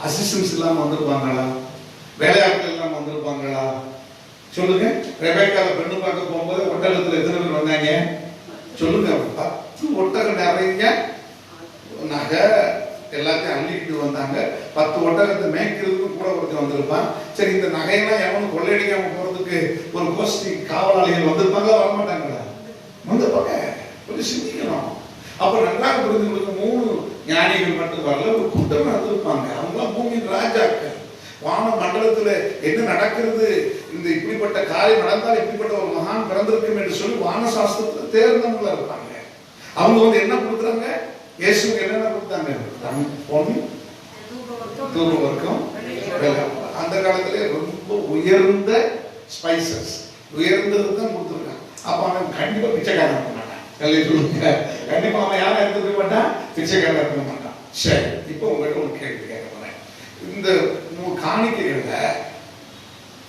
அசிஸ்டன்ஸ் இல்லாம வந்திருப்பாங்களா? வேலையாட்கள் இல்லாம வந்திருப்பாங்களா? சொல்லுங்க. ரெபேக்காவை பெண்ணு பார்க்க போகும்போது ஒட்டகத்துல எத்தனை பேர் வந்தாங்க? சொல்லுங்க. 10 ஒட்டகம் நிறைய நகை எல்லாத்தையும் அள்ளிட்டு வந்தாங்க. 10 ஒட்டகத்தை மேய்க்கிறதுக்கு கூட ஒருத்தர் வந்திருப்பான். சரி, இந்த நகையெல்லாம் எவனும் கொள்ளையடிக்காம போறதுக்கு ஒரு கோஷ்டி காவலாளிகள் வந்திருப்பாங்களா? வரமாட்டாங்களா? வந்திருப்பாங்க. கொஞ்சம் சிந்திக்கணும். அப்ப நன்றாக புரிந்து கொடுக்க 3 ஞானிகள் மட்டும் வரல, ஒரு கூட்டம் வந்திருப்பாங்க. அவங்களாம் பூமியின் ராஜாக்கள். வான மண்டலத்துல என்ன நடக்கிறது, இந்த இப்படிப்பட்ட காரியம் நடந்தால் இப்படிப்பட்ட ஒரு மகான் பிறந்திருக்கும் என்று சொல்லி வான சாஸ்திரத்துல தேர்ந்தவங்களா இருப்பாங்க. அவங்க வந்து என்ன கொடுக்குறாங்க? இயேசுக்கு என்னென்ன கொடுத்தாங்க? பொன், தூபவர்க்கம். அந்த காலத்திலே ரொம்ப உயர்ந்த ஸ்பைசஸ், உயர்ந்தது தான் கொடுத்துருக்காங்க. அப்ப அவன் கண்டிப்பா பிச்சைக்காரன் இருக்க மாட்டான். கண்டிப்பா அவன் யாரும் இருக்க மாட்டான், பிச்சைக்காரன் இருக்க மாட்டான். சரி, இப்போ உங்கள்கிட்ட ஒரு கேள்வி கேட்க போறேன். இந்த காணிக்கைகள்ல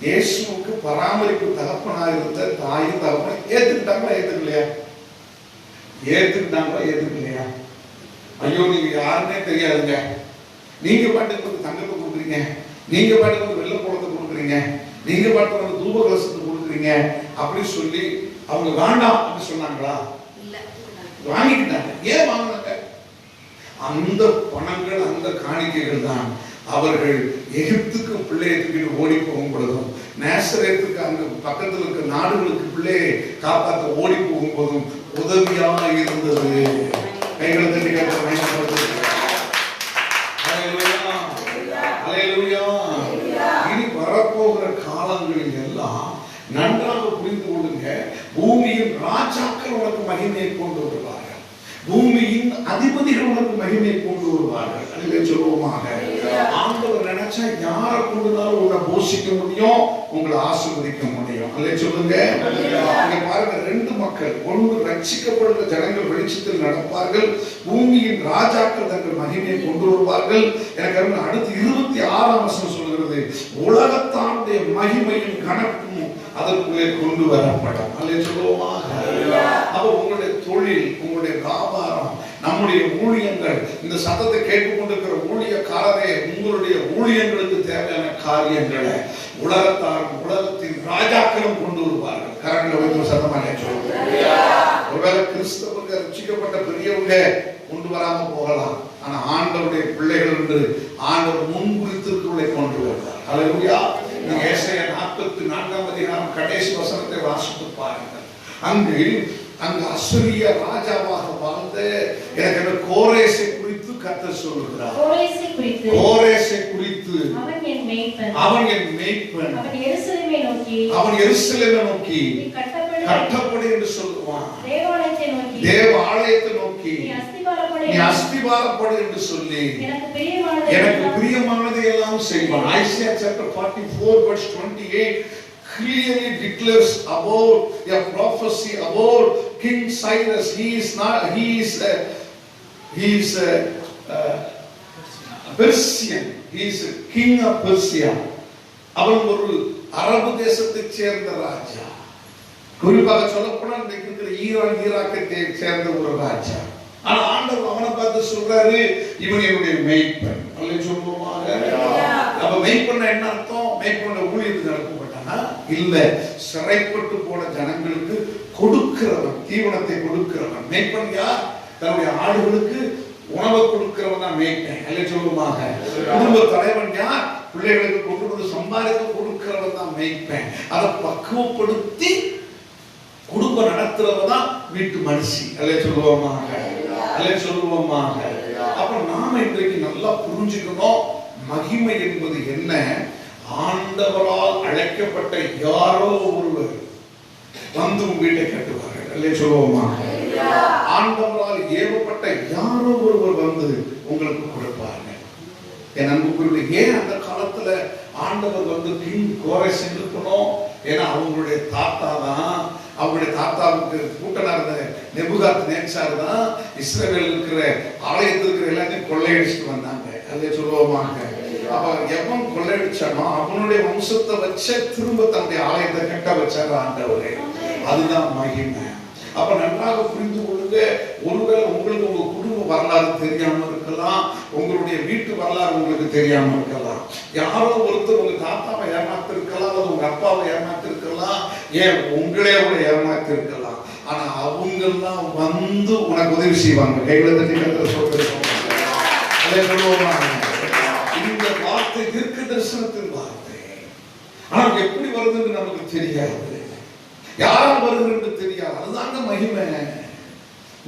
இயேசுவுக்கு பராமரிப்பு தகப்பனாக இருந்த தாயும் தகப்பனும் ஏத்துக்கிட்டாங்களா? ஏத்துக்கலையா? ஏத்துக்கிட்டாங்களா? ஏத்துக்கலையா? ஐயோ, நீங்க யாருன்னே தெரியாதுங்க, நீங்க பாட்டுக்கு வந்து தங்கத்தை கொடுக்குறீங்க, நீங்க பாட்டுக்கு வந்து வெள்ளை குளத்தை கொடுக்குறீங்க, நீங்க பாட்டுக்கு வந்து தூப கலசத்தை கொடுக்குறீங்க அப்படின்னு சொல்லி அவங்க வேண்டாம் அப்படின்னு சொன்னாங்களா? வாங்கிக்கிட்டாங்க. ஏன் வாங்கினாங்க? அந்த பணங்கள், அந்த காணிக்கைகள் தான் அவர்கள் எகிப்துக்கு பிள்ளையை தூக்கிட்டு ஓடி போகும் பொழுதும், நேசரேத்துக்கு அங்க பக்கத்தில் இருக்கிற நாடுகளுக்கு பிள்ளையை காப்பாற்ற ஓடி போகும் போதும் உதவியாக இருந்தது. கைகளை தட்டி இனி வரப்போகிற காலங்களில் எல்லாம் நன்றாக புரிந்து கொள்ளுங்க. பூமியின் ராஜாக்கள் உனக்கு மகிமையை கொண்டு வருவார்கள், பூமியின் அதிபதிகள் உனக்கு மகிமையை கொண்டு வருவார்கள். அதிலே சொல்லுவோமாக, ஆண்டவர் நினைச்சா யாரை கொண்டுனாலும் உங்களை போஷிக்க முடியும், உங்களை ஆசீர்வதிக்க முடியும். அதிலே சொல்லுங்க. இங்க பாருங்க, 2 மக்கள், ஒன்று ரட்சிக்கப்படுகிற ஜனங்கள் வெளிச்சத்தில் நடப்பார்கள், பூமியின் ராஜாக்கள் தங்கள் மகிமையை கொண்டு வருவார்கள். எனக்கு அடுத்து 26ஆம் வசனம் சொல்கிறது, உலகத்தானுடைய மகிமையின் கணக்கும் அதற்குள்ளே கொண்டு வரப்படும். அதிலே சொல்லுவோமாக. அப்ப உங்களுடைய தொழில், உங்களுடைய வியாபாரம், நம்முடைய ஊழியங்கள், இந்த சத்தத்தை கேட்டுக்கொண்டிருக்கிற ஊழியக்காரரே, உங்களுடைய ஊழியங்களுக்கு தேவையான காரியங்களை உலகத்தாரும் உலகத்தின் ராஜாக்களும் கொண்டு வருவார்கள். கரங்களை வைத்து சத்தமாக சொல்லுங்க. கிறிஸ்தவங்க ரட்சிக்கப்பட்ட பெரியவங்க கொண்டு வராம போகலாம், ஆனா ஆண்டவருடைய பிள்ளைகள் என்று ஆண்டவர் முன்குறித்திருக்கிறவர்களை கொண்டு வருவார். ஹல்லேலூயா. நீங்க ஏசாயா 44ஆம் அதிகாரம் கடைசி வசனத்தை வாசித்து பாருங்கள். அங்கு அசூரிய ராஜாவாக வாழ்ந்த எனக்கு கோரேசை குறித்து கர்த்தர் சொல்லுகிறார். கோரேசை குறித்து அவன் என் மேய்ப்பன், அவன் எருசலேமை நோக்கி கட்டப்படு என்று சொல்லுவான். தேவாலயத்தை நோக்கி நீ அஸ்திபாரப்படு என்று சொல்லி எனக்கு பிரியமானதை எல்லாம் செய்வான். Isaiah chapter 44 verse 28 clearly declares about a prophecy about King Cyrus. He is a Persian. He is a king of Persia. அவன் ஒரு அரபு தேசத்தைச் சேர்ந்த ராஜா. குறிப்பாக சொல்லப்போனால் இன்றைக்கு இருக்கிற ஈரான் ஈராக்கை சேர்ந்த ஒரு ராஜா. ஆனா ஆண்டவர் அவனை பார்த்து சொல்றாரு, இவன் என்னுடைய மேய்ப்பன். அல்ல சொல்லுவோமாக. அப்ப மேய்ப்பன் என்ன அர்த்தம்? மேய்ப்பன ஊழியத்துக்கு அனுப்பப்பட்டானா இல்ல, சிறைப்பட்டு போன ஜனங்களுக்கு கொடுக்கிறவன், தீவனத்தை கொடுக்கிறவன். மேய்ப்பன் யார்? தன்னுடைய ஆடுகளுக்கு உணவை கொடுக்கிறவன் தான் மேய்ப்பன். அல்ல சொல்லுவோமாக. குடும்ப தலைவன் யார்? பிள்ளைகளுக்கு கொண்டு வந்து சம்பாதிக்க கொடுக்கிறவன் தான் மேய்ப்பன். அதை பக்குவப்படுத்தி குடும்பம் நடத்துறவன் தான் வீட்டு மனுஷி. அல்ல சொல்லுவோமாக. அல்ல சொல்லுவோமாக. அப்ப நாம இன்றைக்கு நல்லா புரிஞ்சுக்கணும், மகிமை என்பது என்ன? ஆண்டவரால் அழைக்கப்பட்ட யாரோ ஒருவர் வந்து உங்க வீட்டை கட்டுவார்கள். அல்ல சொல்லுவோமாக. ஆண்டவரால் ஏவப்பட்ட யாரோ ஒருவர் வந்து உங்களுக்கு கொடுப்பார்கள். என் அன்புக்குரிய, ஏன் அந்த காலத்துல ஆண்டவர் வந்து கிங் கோரேஸ் இருக்கணும்? ஏன்னா அவங்களுடைய தாத்தா தான், அவங்களுடைய தாத்தாவுக்கு கூட்டனா இருந்த நெபுகாத் நேச்சார் தான் இஸ்ரவேல் இருக்கிற ஆலயத்தில் இருக்கிற எல்லாத்தையும் கொள்ளையடிச்சுட்டு வந்தாங்க. அதை சொல்லுவோமாக. அப்ப எவன் கொள்ளையடிச்சானோ அவனுடைய வம்சத்தை வச்ச திரும்ப தன்னுடைய ஆலயத்தை கட்ட வச்சாரு ஆண்டவரே. அதுதான் மகிமை. அப்ப நன்றாக புரிந்து கொள்ளுங்க. ஒருவேளை உங்களுக்கு உங்க குடும்ப வரலாறு தெரியாம இருக்கலாம், உங்களுடைய வீட்டு வரலாறு உங்களுக்கு தெரியாம இருக்கலாம். யாரோ ஒருத்தர் உங்க தாத்தாவை ஏமாத்தி இருக்கலாம், அல்லது உங்க அப்பாவை ஏமாத்தி இருக்கலாம், ஏன் உங்களே கூட ஏமாத்தி இருக்கலாம். ஆனா அவங்க எல்லாம் வந்து உனக்கு உதவி செய்வாங்க. கைகளை தட்டி சொல்லுவாங்க. இந்த வார்த்தை தீர்க்க தரிசனத்தின் வார்த்தை. ஆனா எப்படி வருதுன்னு நமக்கு தெரியாது, யாரால் வருகிறது தெரியாது. அதுதாங்க மகிமை.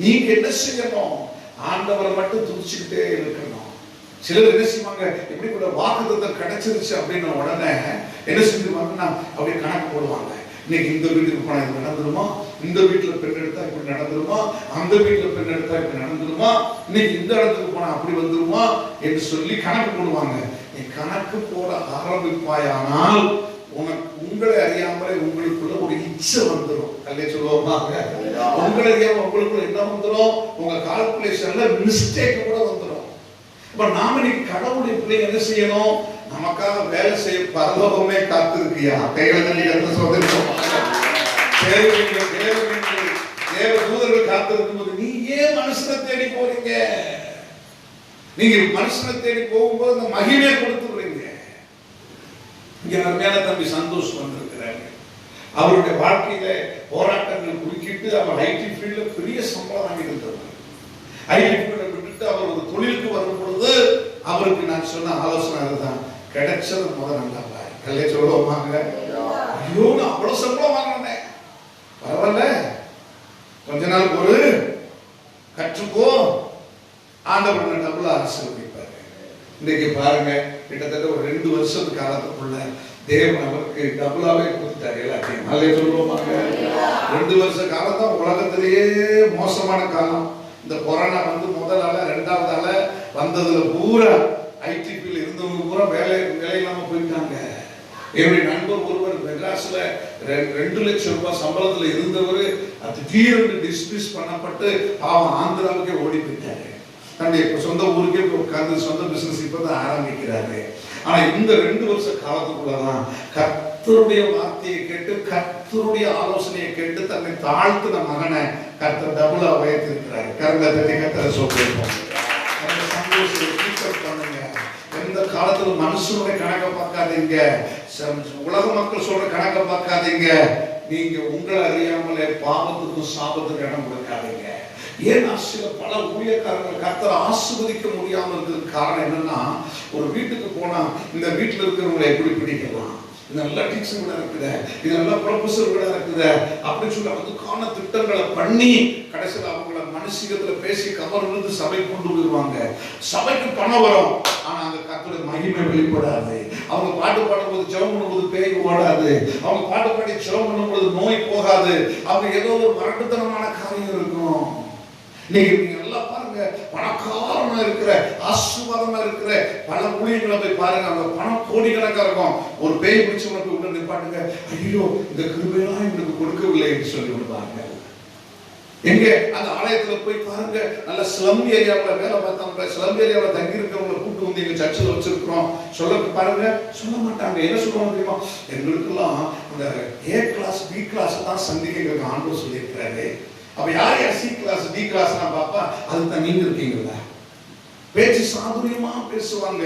நீங்க என்ன செய்யணும்? ஆண்டவரை மட்டும் துதிச்சுக்கிட்டே இருக்கணும். சிலர் என்ன செய்வாங்க, எப்படி கூட வாக்குத்தத்தம் கிடைச்சிருச்சு அப்படின்ன உடனே என்ன செஞ்சிருவாங்கன்னா அப்படியே கணக்கு போடுவாங்க. இன்னைக்கு இந்த வீட்டுக்கு போனா இது நடந்துருமா, இந்த வீட்டுல பெண் எடுத்தா இப்படி நடந்துருமா, அந்த வீட்டுல பெண் எடுத்தா இப்படி நடந்துருமா, இன்னைக்கு இந்த இடத்துக்கு போனா அப்படி வந்துருமா என்று சொல்லி கணக்கு போடுவாங்க. நீ கணக்கு போட ஆரம்பிப்பாயானால் உங்களை அறியாமலே உங்களுக்குள்ள ஒரு இச்சை வந்துடும். அல்லே சொல்லுவோமாக. உங்களை அறியாம உங்களுக்குள்ள என்ன வந்துடும்? உங்க கால்குலேஷன்ல மிஸ்டேக் கூட வந்துடும். இப்ப நாம இன்னைக்கு கடவுளுடைய பிள்ளைங்க என்ன செய்யணும்? நமக்காக வேலை செய்ய பரலோகமே காத்திருக்கியா? கைகளை சொல்லிருக்கோம். தேவ தூதர்கள் காத்திருக்கும் போது நீ ஏன் மனுஷனை தேடி போறீங்க? நீங்க மனுஷனை தேடி போகும்போது அந்த மகிமையை கொடுத்துடுறீங்க. இங்க அருமையான தம்பி சந்தோஷ் வந்திருக்கிறாங்க. அவருடைய வாழ்க்கையில போராட்டங்கள் குறுக்கிட்டு அவர் ஐடி ஃபீல்ட்ல பெரிய சம்பளம் வாங்கிட்டு இருந்தார். ஐடி ஃபீல்ட விட்டுட்டு அவர் ஒரு தொழிலுக்கு வரும் பொழுது அவருக்கு நான் சொன்ன ஆலோசனை தான், கிடைச்சது முதல் நல்லா பாரு. கல்லே சொல்லுவோமாங்க. ஐயோ நான் அவ்வளவு சம்பளம் வாங்கினேன், பரவாயில்ல கொஞ்ச நாள் ஒரு கற்றுக்கோ, ஆண்டவர் டபுள் ஆசீர்வதிப்பாரு. இன்னைக்கு பாருங்க, கிட்டத்தட்ட ஒரு 2 வருஷத்து காலத்துக்குள்ள தேவன் அவருக்கு டபுளாவே கொடுத்தாரு எல்லாத்தையும். நல்ல சொல்லுவோமாங்க. 2 வருஷ காலம் தான் உலகத்திலேயே மோசமான காலம். இந்த கொரோனா வந்து முதல் ஆள 2வது ஆள வந்ததுல பூரா ஐடிபியில் இருந்தவங்க பூரா வேலை இல்லாம போயிட்டாங்க. என்னுடைய நண்பர் ஒருவர் மெட்ராஸ்ல 2 லட்சம் ரூபாய் சம்பளத்துல இருந்தவர் திடீர்னு டிஸ்மிஸ் பண்ணப்பட்டு அவன் ஆந்திராவுக்கே ஓடி போயிட்டாரு. தன்னுடைய சொந்த ஊருக்கே உட்கார்ந்து சொந்த பிசினஸ் இப்பதான் ஆரம்பிக்கிறாரு. ஆனா இந்த 2 வருஷ காலத்துக்குள்ளதான் கர்த்தருடைய வார்த்தையை கேட்டு கர்த்தருடைய ஆலோசனையை கேட்டு தன்னை தாழ்த்தின மகனை கர்த்தர் டபுளா உயர்த்திருக்கிறாரு. கர்த்தரை கர்த்தரை சொல்லிருப்போம். பண்ணுங்க. எந்த காலத்துல மனுஷனுடைய கணக்கை பார்க்காதீங்க, உலக மக்கள் சொல்ற கணக்கை பார்க்காதீங்க. நீங்க உங்களை அறியாமலே பாவத்துக்கும் சாபத்துக்கும் இடம் கொடுக்காதீங்க. ஏன்னா சில பல ஊழியக்காரர்கள் கர்த்தரை ஆசீர்வதிக்க முடியாமல் இருக்கிறதுக்கு காரணம் என்னன்னா, ஒரு வீட்டுக்கு போனா இந்த வீட்டுல இருக்கிறவங்களை எப்படி பிடிக்கலாம், இது நல்ல டீச்சர் கூட இருக்குது, இது நல்ல ப்ரொஃபஸர் கூட இருக்குது அப்படின்னு சொல்லி அதுக்கான திட்டங்களை பண்ணி கடைசியில் அவங்கள மனுஷிகத்துல பேசி கவர்ந்து சபைக்கு கொண்டு போயிடுவாங்க. சபைக்கு பணம் வரும், ஆனா அந்த கர்த்தருடைய மகிமை வெளிப்படாது. அவங்க பாட்டு பாடும்போது ஜெபம் பண்ணும்போது பேய் ஓடாது, அவங்க பாட்டு பாடி ஜெபம் பண்ணும்போது நோய் போகாது, அவங்க ஏதோ ஒரு மரட்டுத்தனமான காரியம் இருக்கும். நீங்க நல்லா பாருங்க, பணக்காரனா இருக்கிற ஆசீர்வாதமா இருக்கிற பல ஊழியர்களை போய் பாருங்க, அவங்க பணம் கோடிக்கணக்கா இருக்கும். ஒரு பேய் பிடிச்சவனுக்கு உள்ள நிப்பாட்டுங்க, ஐயோ இந்த கிருபையெல்லாம் இவனுக்கு கொடுக்கவில்லை என்று சொல்லி விடுவாங்க. எங்க அந்த ஆலயத்துல போய் பாருங்க, நல்ல ஸ்லம் ஏரியாவில் வேலை பார்த்தவங்க, ஸ்லம் ஏரியாவில் தங்கி இருக்கிறவங்களை கூட்டு வந்து எங்க சர்ச்சில் வச்சிருக்கிறோம் சொல்ல பாருங்க, சொல்ல மாட்டாங்க. என்ன சொல்லுவாங்க தெரியுமா, எங்களுக்கெல்லாம் இந்த ஏ கிளாஸ் பி கிளாஸ் தான் சந்திக்க எங்களுக்கு ஆண்டவர் சொல்லியிருக்கிறாரு. அப்ப யார் யார் சி கிளாஸ் டி கிளாஸ் பாப்பா, அதுதான் நீங்க இருக்கீங்களா? பேச்சு சாதுரியமா பேசுவாங்க.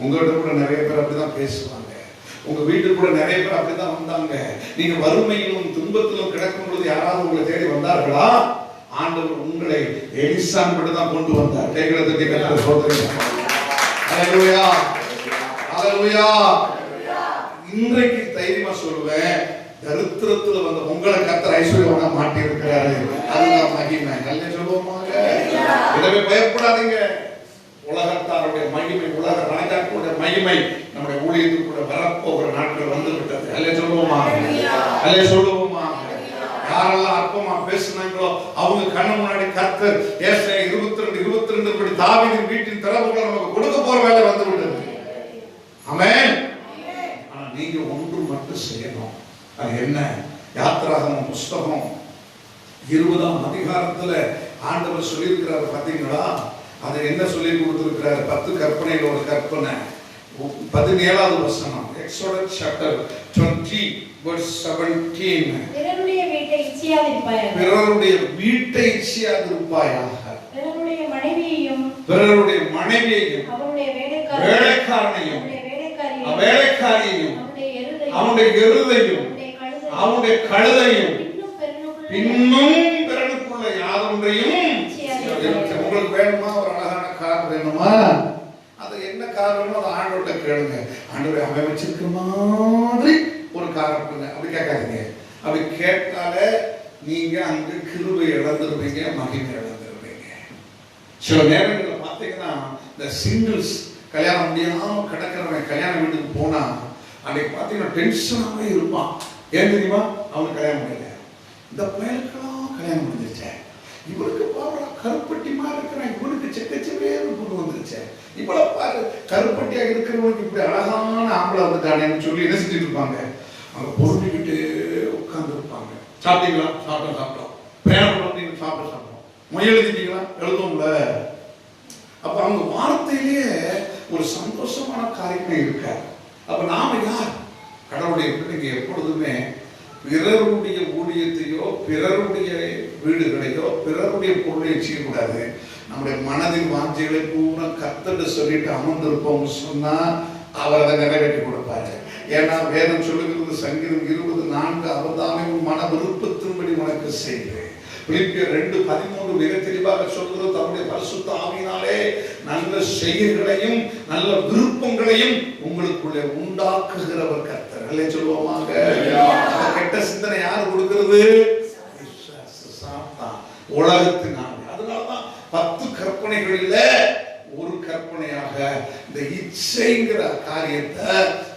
உங்கள்கிட்ட கூட நிறைய பேர் அப்படிதான் பேசுவாங்க. உங்க வீட்டுக்கு கூட நிறைய பேர் அப்படிதான் வந்தாங்க. நீங்க வறுமையிலும் துன்பத்திலும் கிடக்கும் பொழுது யாராவது உங்களை தேடி வந்தார்களா? ஆண்டவர் உங்களை எலிசான் கூட தான் கொண்டு வந்தார். ஹல்லேலூயா, ஹல்லேலூயா. இன்றைக்கு தைரியமா சொல்லுவேன், தரித்திரத்துல வந்த உங்களை கர்த்தர் ஐஸ்வர்யவானா மாட்டி இருக்கிறாரு. அதுதான் மகிமை. நல்ல சொல்லுவோமாங்க. எனவே பயப்படாதீங்க. உலகத்தாருடைய மகிமை, உலக ராஜாக்களுடைய மகிமை நம்முடைய ஊழியத்துக்கு கூட வரப்போகிற நாட்கள் வந்து விட்டது. அல்லே சொல்லுவோமா, அல்லே சொல்லுவோமா. யாரெல்லாம் அற்பமா பேசினாங்களோ அவங்க கண்ணு முன்னாடி கர்த்தர் ஏசாயா 22:22 படி தாவீதின் வீட்டின் திறவுகளை நமக்கு கொடுக்க போற வேலை வந்து விட்டது. ஆமென். ஆனா நீங்க ஒன்று மட்டும் செய்யணும். அது என்ன? யாத்திராகமம் புஸ்தகம் 20ஆம் அதிகாரத்துல ஆண்டவர் சொல்லியிருக்கிறார் பாத்தீங்களா? அதை என்ன சொல்லி கொடுத்திருக்கிறார்? 10 கற்பனையில ஒரு கற்பனை. 17வது வசனம், எக்ஸோடஸ் சாப்டர் 20 verse 17. பிறருடைய வீட்டை இச்சியாதிருப்பாயாக, பிறருடைய வீட்டை இச்சியாதிருப்பாயாக, பிறருடைய மனைவியையும் அவருடைய வேலைக்காரனையும் வேலைக்காரியையும் அவனுடைய எருதையும் அவனுடைய கழுதையும் பின்னும் பிறனுக்குள்ள யாதொன்றையும். உங்களுக்கு வேணுமா ஒரு அழகான கார் வேணுமா? அது என்ன கார் வேணுமோ அதை ஆண்டவர்கிட்ட கேளுங்க. ஆண்டவரை அவன் வச்சிருக்க மாதிரி ஒரு கார் இருக்குங்க அப்படி கேட்காதீங்க. அப்படி கேட்டாலே நீங்க அங்க கிருபை இழந்துருவீங்க, மகிமை இழந்துருவீங்க. சில நேரங்களில் பார்த்தீங்கன்னா இந்த சிங்கிள்ஸ் கல்யாணம் முடியாம கிடக்கிறவன் கல்யாண வீட்டுக்கு போனா அன்னைக்கு பார்த்தீங்கன்னா டென்ஷனாகவே இருப்பான். ஏன் தெரியுமா? அவனுக்கு கல்யாணம் முடியல. இந்த பயலுக்கெல்லாம் கல்யாணம் முடிஞ்சிருச்சேன், இவனுக்கு பாரு கருப்பட்டி மாதிரி இருக்கிறான், இவனுக்கு செக்கச்சவேன்னு கொண்டு வந்துருச்சேன், இவ்வளவு பாரு கருப்பட்டியாக இருக்கிறவனுக்கு இப்படி அழகான ஆம்பளை வந்துட்டானேன்னு சொல்லி என்ன செஞ்சுட்டு இருப்பாங்க? அவங்க பொருளிக்கிட்டு உட்கார்ந்து இருப்பாங்க. சாப்பிட்டீங்களா? சாப்பிட்டோம். பிரயாணம் சாப்பிட்டோம். முயல் எழுதிட்டீங்களா? எழுதும்ல. அப்ப அவங்க வார்த்தையிலேயே ஒரு சந்தோஷமான காரியமே இருக்க. அப்ப நாம யார்? கடவுளுடைய பிள்ளைங்க எப்பொழுதுமே பிறருடைய ஊழியத்தையோ பிறருடைய வீடுகளையோ பிறருடைய பொருளையோ செய்யக்கூடாது. நம்முடைய மனதின் வாஞ்சைகளை பூரா கர்த்தர்ட்ட சொல்லிட்டு அமர்ந்திருப்போம் சொன்னா அவர் அதை நிறைவேற்றி கொடுப்பாரு. ஏன்னா வேதம் சொல்லுகிறது சங்கீதம் 20:4, அவர் தாமே உன் மன விருப்பத்தின்படி உனக்கு செய்கிறேன். பிலிப்பியர் 2:13 மிக தெளிவாக சொல்கிறது, தம்முடைய பரிசுத்த ஆவியினாலே நல்ல செய்கைகளையும் நல்ல விருப்பங்களையும் உங்களுக்குள்ளே உண்டாக்குகிறவர் கர்த்தர். அல்லே சொல்லுவோமாக. கெட்ட சிந்தனை யார் கொடுக்கிறது? சாத்தான், உலகத்தினால. அதனாலதான் 10 கற்பனைகளில ஒரு கற்பனையாக இந்த இச்சைங்கிற காரியத்தை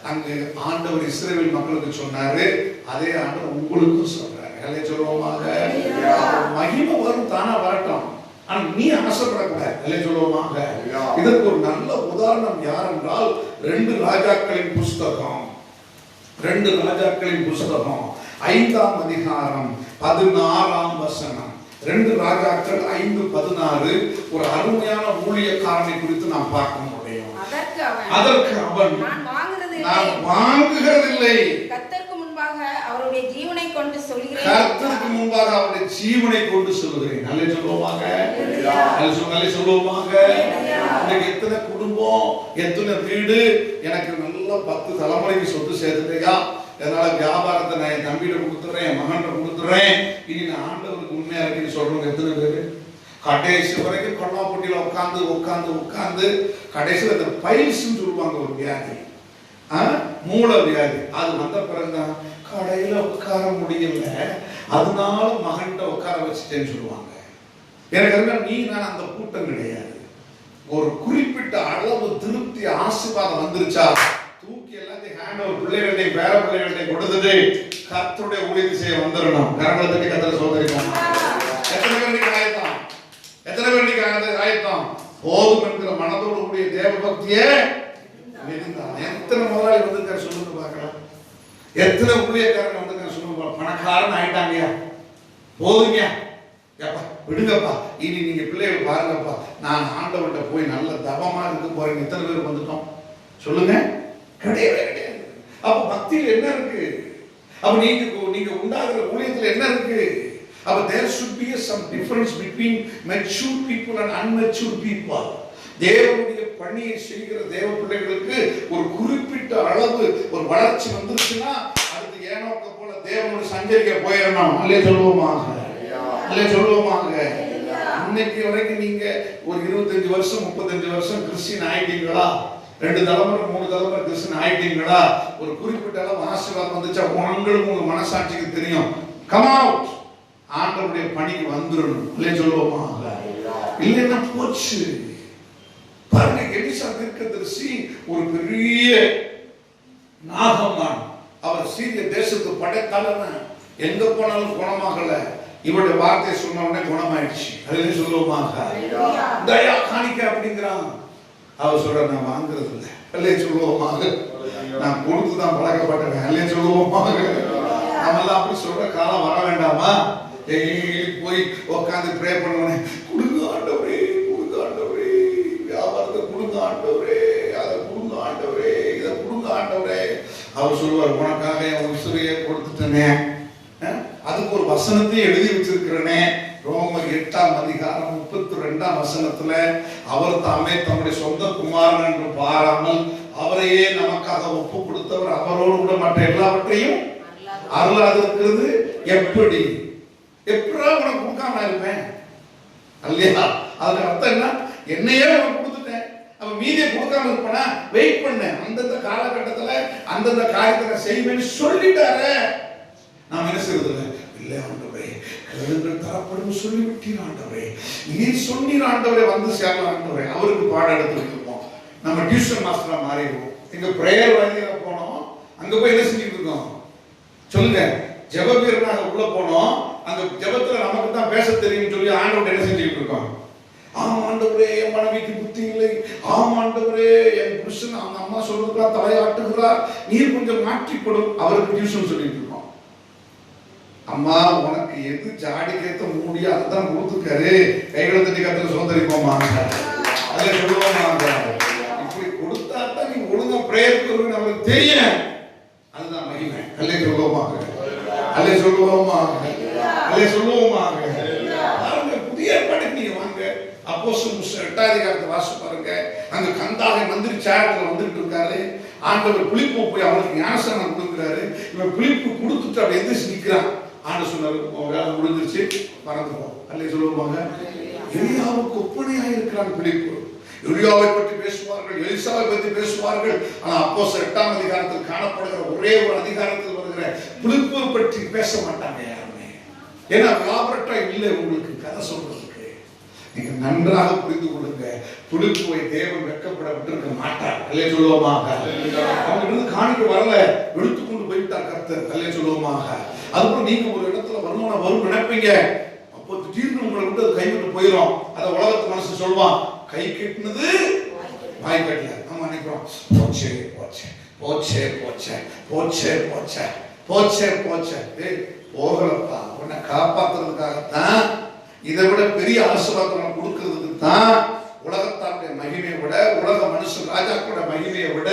அங்கு ஆண்டவர் இஸ்ரவேல் மக்களுக்கு சொன்னாரு. அதே ஆண்டவர் உங்களுக்கும் சொல்றாரு. அல்லே சொல்லுவோமாக. மகிமை வரும், தானா வரட்டும், ஆனா நீ ஆசைப்படக்கூடாது. அல்லே சொல்லுவோமாக. இதற்கு ஒரு நல்ல உதாரணம் யார் என்றால் 2 ராஜாக்களின் புஸ்தகம் 5ஆம் அதிகாரம் 16ஆம் வசனம். 2 ராஜாக்கள் 5:16 ஒரு அருமையான ஊழியக்காரனை குறித்து நாம் பார்க்க முடியும். அதற்கு அவன் நான் வாங்குகிறதில்லை, கர்த்தருக்கு முன்பாக அவருடைய ஜீவனை கொண்டு சொல்கிறேன். கர்த்தருக்கு முன்பாக அவருடைய ஜீவனை கொண்டு சொல்கிறேன். நல்ல சொல்லுவோமாக. நல்ல சொல்லுவோமாக. எனக்கு எத்தனை குடும்பம், எத்தனை வீடு, எனக்கு நல்ல 10 தலைமுறைக்கு சொத்து சேர்த்துட்டேயா, அதனால வியாபாரத்தை நான் என் தம்பியிட கொடுத்துறேன், என் மகன் கொடுத்துறேன், இனி நான் ஆண்டவருக்கு உண்மையா இருக்குன்னு சொல்றவங்க எத்தனை பேரு? கடைசி வரைக்கும் கொல்லாப்பட்டியில உட்கார்ந்து உட்கார்ந்து உட்கார்ந்து கடைசியில் அந்த பைல்ஸ்ன்னு சொல்லுவாங்க ஒரு வியாதி, மூளை வியாதி. அது வந்த பிறகுதான் கடையில உட்கார முடியல, அதனால மகன்கிட்ட உட்கார வச்சுட்டேன்னு சொல்லுவாங்க. எனக்கு நீ நான் அந்த கூட்டம் கிடையாது. ஒரு குறிப்பிட்ட அளவு திருப்தி ஆசீர்வாதம் வந்துருச்சா தூக்கி எல்லாத்தையும் ஹேண்ட் ஓவர் பிள்ளைகள்டையும் பேர பிள்ளைகள்டையும் கொடுத்துட்டு கர்த்தருடைய ஊழியத்தை செய்ய வந்துடணும். கரங்களை தட்டி கர்த்தரை சோதரிக்கணும். எத்தனை பேர் ஆயத்தம்? எத்தனை பேர் ஆயத்தம்? போதும் என்கிற மனதோடு கூடிய தேவ பக்தியே எத்தனை முதலாளி வந்து சொல்லுங்க பார்க்கலாம். எத்தனை ஊழியக்காரங்க வந்து சொல்லுங்க, பணக்காரன் ஆயிட்டாங்கயா, போதுங்க ஏப்பா விடுங்கப்பா, இனி நீங்க பிள்ளைகள் பாருங்கப்பா, நான் ஆண்டவர்கிட்ட போய் நல்ல தவமா இருக்கு போறேன். எத்தனை பேர் வந்துட்டோம் சொல்லுங்க? கிடையவே கிடையாது. அப்ப பக்தியில் என்ன இருக்கு? அப்ப நீங்க உண்டாகிற ஊழியத்தில் என்ன இருக்கு? அப்ப there should be some difference between mature people and unmature people. தேவனுடைய பணியை செய்கிற தேவ பிள்ளைகளுக்கு ஒரு குறிப்பிட்ட அளவு ஒரு வளர்ச்சி வந்துருச்சுன்னா அதுக்கு ஏனோக்க போல தேவனுடைய சஞ்சரிக்க போயிடணும். அல்லே சொல்லுவோமாக, அல்லே சொல்லுவோமாக. இன்னைக்கு வரைக்கும் நீங்க ஒரு 25 வருஷம் 35 வருஷம் கிறிஸ்டியன் ஆயிட்டீங்களா? 2 தலைமுறை 3 தலைமுறை கிறிஸ்டியன் ஆயிட்டீங்களா? ஒரு குறிப்பிட்ட அளவு ஆசீர்வாதம் வந்துச்சா உங்களுக்கு உங்க மனசாட்சிக்கு தெரியும். கம் அவுட், ஆண்டவருடைய பணிக்கு வந்துடணும். அல்லே சொல்லுவோமாக. இல்லைன்னா போச்சு. பாருங்க, எலிசா தீர்க்கதரிசி ஒரு பெரிய நாகமான், அவர் சீரிய தேசத்து படைத்தலைவன், எங்க போனாலும் குணமாகல. இவருடைய வார்த்தை சொன்ன உடனே குணமாயிடுச்சு. அதுல சொல்லுவோமாக. தயா காணிக்க அப்படிங்கிறான். அவர் சொல்ற நான் வாங்குறது இல்லை. அல்லையே சொல்லுவோமாக. நான் கொடுத்துதான் பழக்கப்பட்டேன். அல்லையே சொல்லுவோமாக. நம்மெல்லாம் அப்படி சொல்ற காலம் வர வேண்டாமா? போய் உட்காந்து ப்ரே பண்ணுவேன், கொடுங்க ஆண்டவரே, கொடுங்க ஆண்டவரே, வியாபாரத்தை கொடுங்க ஆண்டவரே, அதை கொடுங்க ஆண்டவரே, இதை கொடுங்க ஆண்டவரே. அவர் சொல்லுவார், உனக்காக என் உசுரையே கொடுத்துட்டேனே, அதுக்கு ஒரு வசனத்தை எழுதி வச்சிருக்கிறேனே. ரோமர் 8ஆம் அதிகாரம் 32ஆம் வசனத்துல அவர் தாமே தம்முடைய சொந்த குமாரன் என்று பாராமல் அவரையே நமக்காக ஒப்பு கொடுத்தவர் அவரோடு கூட மற்ற எல்லாவற்றையும் அருளாது இருக்கிறது எப்படி? எப்படா உனக்கு கொடுக்காம இருப்பேன்? இல்லையா? அதுக்கு அர்த்தம் என்ன? என்னையே உனக்கு கொடுத்துட்டேன், அப்ப மீதியை கொடுக்காம இருப்பேனா? வெயிட் பண்ண, அந்தந்த காலகட்டத்துல அந்தந்த காரியத்தை செய்வேன்னு சொல்லிட்டாரு. நாம் என்ன செய்வது? இல்லை ஆண்டவரே, கேளுங்கள் தரப்படும் சொல்லிவிட்டீர் ஆண்டவரே, நீர் சொன்னீர் ஆண்டவரே, வந்து சேரலாம் ஆண்டவரே. அவருக்கு பாடம் எடுத்து வைப்போம். நம்ம டியூஷன் மாஸ்டரா மாறிடுவோம். எங்க பிரேயர் வழியில போனோம், அங்க போய் என்ன செஞ்சுட்டு இருக்கோம் சொல்லுங்க? ஜெப வீரனாக உள்ள போனோம், அந்த ஜெபத்துல நமக்கு தான் பேச தெரியும் சொல்லி ஆண்டவரை என்ன செஞ்சுட்டு இருக்கோம்? ஆம் ஆண்டவரே, என் மனைவிக்கு புத்தி இல்லை, ஆம் ஆண்டவரே, என் புருஷன் அந்த அம்மா சொல்றதுலாம் தலையாட்டுகிறார், நீர் கொஞ்சம் மாற்றிப்படும். அவருக்கு டியூஷன் சொல்லிட்டு இருக்கோம். அம்மா உனக்கு எது ஜாடிக்கேத்த மூடியோ அதுதான் கொடுத்துக்காரு, கைகளை தட்டி கத்துல சுதந்திரிப்போமா, அதை சொல்லுவோமா. இப்படி கொடுத்தா தான் நீ ஒழுங்கா பிரேயர் பண்ணுன்னு அவருக்கு தெரியும். அதுதான் மகிமை. அல்லே சொல்லுவோமாக, அல்லே சொல்லுவோமாக, அல்லே சொல்லுவோமாக. புதிய ஏற்பாட்டுக்கு நீங்க வாங்க. அப்போஸ்தலர் 8ஆம் அதிகாரத்தை வாசிச்சு பாருங்க. அங்க கந்தாலை மந்திரி சேரத்துல வந்துட்டு இருக்காரு. ஆண்டவர் பிலிப்பு போய் அவனுக்கு ஞானஸ்நானம் கொடுக்குறாரு. இவன் பிலிப்பு கொடுத்துட்டு அப்படி எந்திரிச்சு நிக்கிறான். ஆண்டு சொன்னாரு, வேலை முடிஞ்சிருச்சு, பறந்துப்போம். அல்லே சொல்லுவாங்க. எலியாவுக்கு ஒப்பனையாக இருக்கிறான் பிலிப்பு. எலியாவை பற்றி பேசுவார்கள், எலிசாவை பற்றி பேசுவார்கள். ஆனா அப்போஸ்தலர் 8ஆம் அதிகாரத்தில் காணப்படுகிற ஒரே ஒரு அதிகாரத்தில் வருகிற பிலிப்பை பற்றி பேச மாட்டாங்க யாருமே. ஏன்னா லாபரட்டா இல்லை உங்களுக்கு கதை சொல்றதுக்கு. நீங்க நன்றாக புரிந்து கொள்ளுங்க, பிலிப்புவை தேவன் வெட்கப்பட விட்டிருக்க மாட்டார். அல்லே சொல்லுவோமாக. அவங்க காணிக்க வரல, எடுத்துக்கொண்டு போயிட்டார் கர்த்தர். அல்லே சொல்லுவோமாக. அதுக்கப்புறம் நீங்க ஒரு இடத்துல வருமானம் வரும் நினைப்பீங்க, அப்போ திடீர்னு உங்களை விட்டு அது கைவிட்டு போயிடும். அதை உலகத்து மனசு சொல்லுவான், கை கட்டினது வாய் கட்டல. நம்ம நினைக்கிறோம், போச்சே போச்சே போச்சே போச்சே போச்சே போச்சே போச்சே போச்சே. போகலப்பா, உன்னை காப்பாத்துறதுக்காகத்தான், இதை விட பெரிய ஆசீர்வாதம் கொடுக்கிறதுக்கு தான், உலகத்தாருடைய மகிமையை விட, உலக மனுஷன் ராஜாக்களோட மகிமையை விட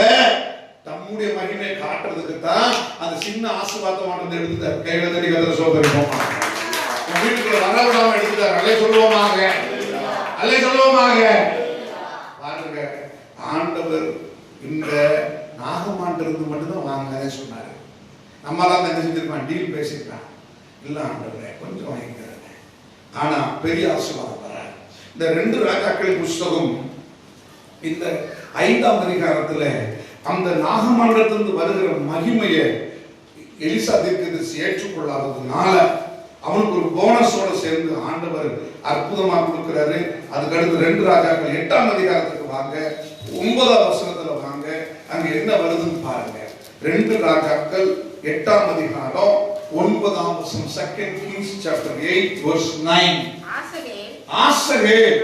தம்முடைய மகிமையை காட்டுறதுக்கு தான் அந்த சின்ன ஆசீர்வாதம் எடுத்துட்டார். கையில தடி கதிர சோதரிப்போம். வீட்டுக்குள்ள வரவிடாம எடுத்துட்டார். அல்லே சொல்லுவோமாக, அல்லே சொல்லுவோமாக. பாருங்க, ஆண்டவர் இந்த நாகமாண்டிருந்து மட்டும்தான் வாங்க சொன்னாரு. நம்மளாம் என்ன செஞ்சிருப்பான்? டீல் பேசியிருக்கான். இல்ல ஆண்டவரே கொஞ்சம் வாங்கிக்கிறேன், ஆனா பெரிய ஆசீர்வாதம் வர இந்த 2 ராஜாக்களின் புஸ்தகம் இந்த 5ஆம் அதிகாரத்துல அந்த நாகமண்டலத்திலிருந்து வருகிற மகிமையை எலிசா தீர்க்கதரிசி ஏற்றுக்கொள்ளாததுனால அவனுக்கு ஒரு போனஸோட சேர்ந்து ஆண்டவர் அற்புதமா கொடுக்கிறாரு. அதுக்கு அடுத்து 2 ராஜாக்கள் 8ஆம் அதிகாரத்துக்கு வாங்க, 9ஆம் வசனத்துல வாங்க. அங்க என்ன வருதுன்னு பாருங்க. 2 ராஜாக்கள் 8ஆம் அதிகாரம் 9ஆம் வசனம். 2 Kings chapter 8 verse 9. ஆசகேல்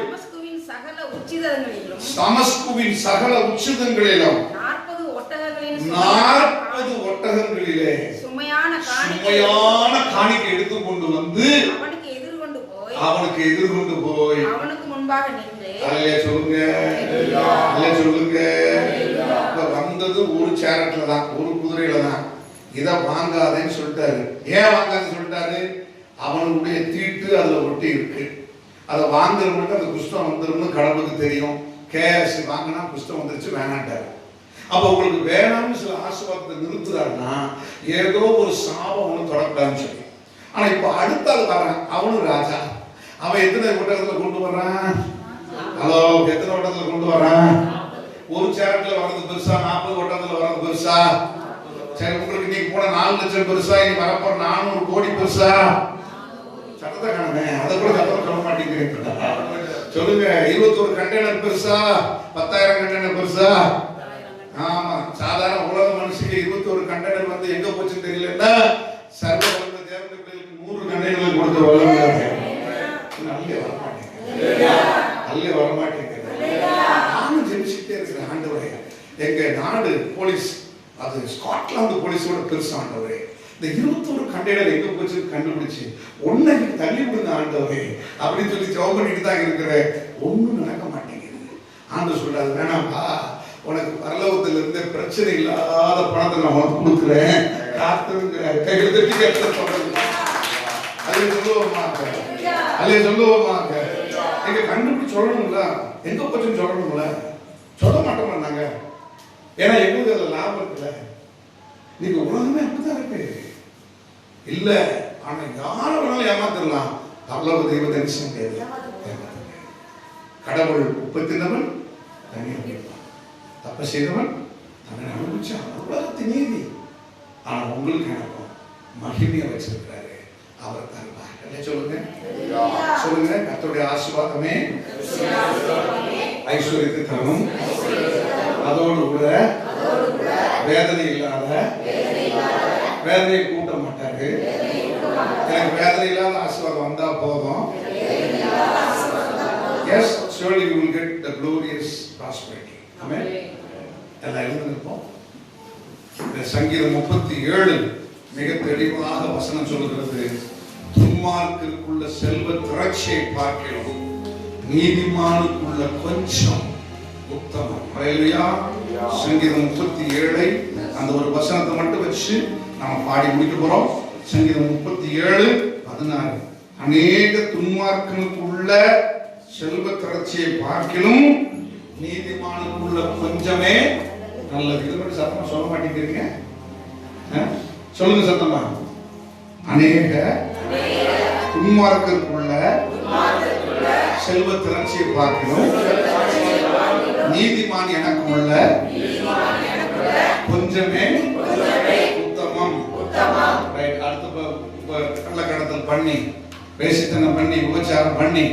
தமஸ்குவின் சகல உச்சிதங்களிலும் 40 ஒட்டகங்களிலே சுமையான காணிக்கை எடுத்து கொண்டு வந்து அவனுக்கு எதிர்கொண்டு போய் அவனுக்கு முன்பாக நின்று சொல்லுங்க. வந்தது ஒரு சேரட்ல தான், ஒரு குதிரையில தான். இத வாங்காதேன்னு சொல்லிட்டாரு. ஏன் வாங்காதுன்னு சொல்லிட்டாரு? அவனுடைய தீட்டு அதுல ஒட்டி இருக்கு. அதை வாங்குறவங்களுக்கு அந்த குஷ்டம் வந்துரும்னு கடவுளுக்கு தெரியும். கேஎஸ்சி வாங்கினா குஷ்டம் வந்துருச்சு, வேணான்ட்டாரு. அப்ப உங்களுக்கு வேணாம்னு சில ஆசீர்வாதத்தை நிறுத்துறாருன்னா ஏதோ ஒரு சாபம் ஒண்ணு தொடக்கூடாதுன்னு சொல்லி. ஆனா இப்ப அடுத்த ஆள் வர்றான், அவனும் ராஜா. அவன் எத்தனை ஒட்டகத்துல கொண்டு வர்றான்? ஹலோ, எத்தனை ஒட்டகத்துல கொண்டு வர்றான்? ஒரு சேரட்ல வர்றது பெருசா, 40 ஒட்டகத்துல வர்றது பெருசா? சரி, உங்களுக்கு இன்னைக்கு போன 4 லட்சம் பெருசா, இனி வரப்போற 400 கோடி பெருசா? சட்டத்தை காணுங்க, அதை கூட சட்டம் சொல்ல மாட்டேங்கிறீங்க. சொல்லுங்க, 21 கண்டெய்னர் பெருசா, 10,000 கண்டெய்னர் பெருசா? ஆமா, சாதாரண உலக மனுஷங்க 21 கண்டெய்னர் வந்து எங்க போச்சுன்னு தெரியலன்னா சர்வ வல்ல தேவனுடைய பிள்ளைகளுக்கு 100 கண்டெய்னர் கொடுத்து வளர்ந்தாங்க. நல்ல வரமாட்டேங்க. நானும் ஜெபிச்சுட்டே இருக்கிறேன், ஆண்டவரே எங்க நாடு போலீஸ், அது ஸ்காட்லாந்து போலீஸோட பெருசு ஆண்டவரே. இந்த 21 கண்டெய்னர் எங்க போச்சு கண்டுபிடிச்சு ஒன்னை தள்ளி விடுங்க ஆண்டவரே அப்படின்னு சொல்லி ஜெபம் பண்ணிட்டு தான் இருக்கிறேன். ஒண்ணும் நடக்க மாட்டேங்குது. ஆண்டவர் சொல்றாரு, வேணாம்பா, உனக்கு பரலோகத்துல இருந்து பிரச்சனை இல்லாத பணத்தை நான் உனக்கு கொடுக்குறேன், காத்துங்கிறாரு. கையில் தட்டி கேட்க சொல்றது அதே சொல்லுவோமாங்க, அதே சொல்லுவோமாங்க. எங்க கண்டுபிடிச்சு சொல்லணும்ல, எங்க போச்சுன்னு சொல்லணும்ல. சொல்ல மாட்டோம் நாங்க, ஏன்னா எங்களுக்கு அதுல லாபம் இருக்குல்ல. நீங்க உலகமே அப்படிதான் இருக்கு இல்ல. ஆனா யார வேணாலும் ஏமாத்திடலாம். பரலோக தெய்வத்தை நிச்சயம் கிடையாது. கடவுள் உப்பத்தினவன் தனியாக தப்ப செய்தவன் தன்னை அனுபவிச்சான். உலகத்தின் நீதி. ஆனா உங்களுக்கு எனக்கும் மகிமையை வச்சிருக்கிறாரு, அவர் தருவார். சொல்லுங்க சொல்லுங்க. கர்த்தருடைய ஆசீர்வாதமே ஐஸ்வர்யத்தை தரும், அதோடு கூட வேதனை இல்லாத, வேதனையை கூட்ட மாட்டாரு. எனக்கு வேதனை இல்லாத ஆசீர்வாதம் வந்தா போதும். Yes, surely you will get the glorious prosperity. Amen. எல்லாம் எழுந்திருப்போம். இந்த சங்கீதம் 37 மிக தெளிவாக வசனம் சொல்லுகிறது, துன்மார்க்கருக்குள்ள செல்வ திரட்சியை பார்க்கிறோம், நீதிமானுக்குள்ள கொஞ்சம் உத்தமம். ஹல்லேலூயா. சங்கீதம் 37 அந்த ஒரு வசனத்தை மட்டும் வச்சு நாம பாடி முடிக்க போறோம். சங்கீதம் 37:16. அநேக துன்மார்க்கனுக்குள்ள செல்வ திரட்சியை பார்க்கிலும் நீதிமானுக்குள்ள கொஞ்சமே நல்லது. இது மட்டும் சத்தமா சொல்ல மாட்டேங்கிறீங்க, சொல்லுங்க சத்தமா. அநேக துன்மார்க்கருக்குள்ள செல்வ திரட்சியை பார்க்கிலும் நீதிமான் எனக்கு உள்ள கொஞ்சமே உத்தமம். அடுத்த கள்ளக்கடத்தல் பண்ணி, வேசித்தனம் பண்ணி, உபச்சாரம் பண்ணி,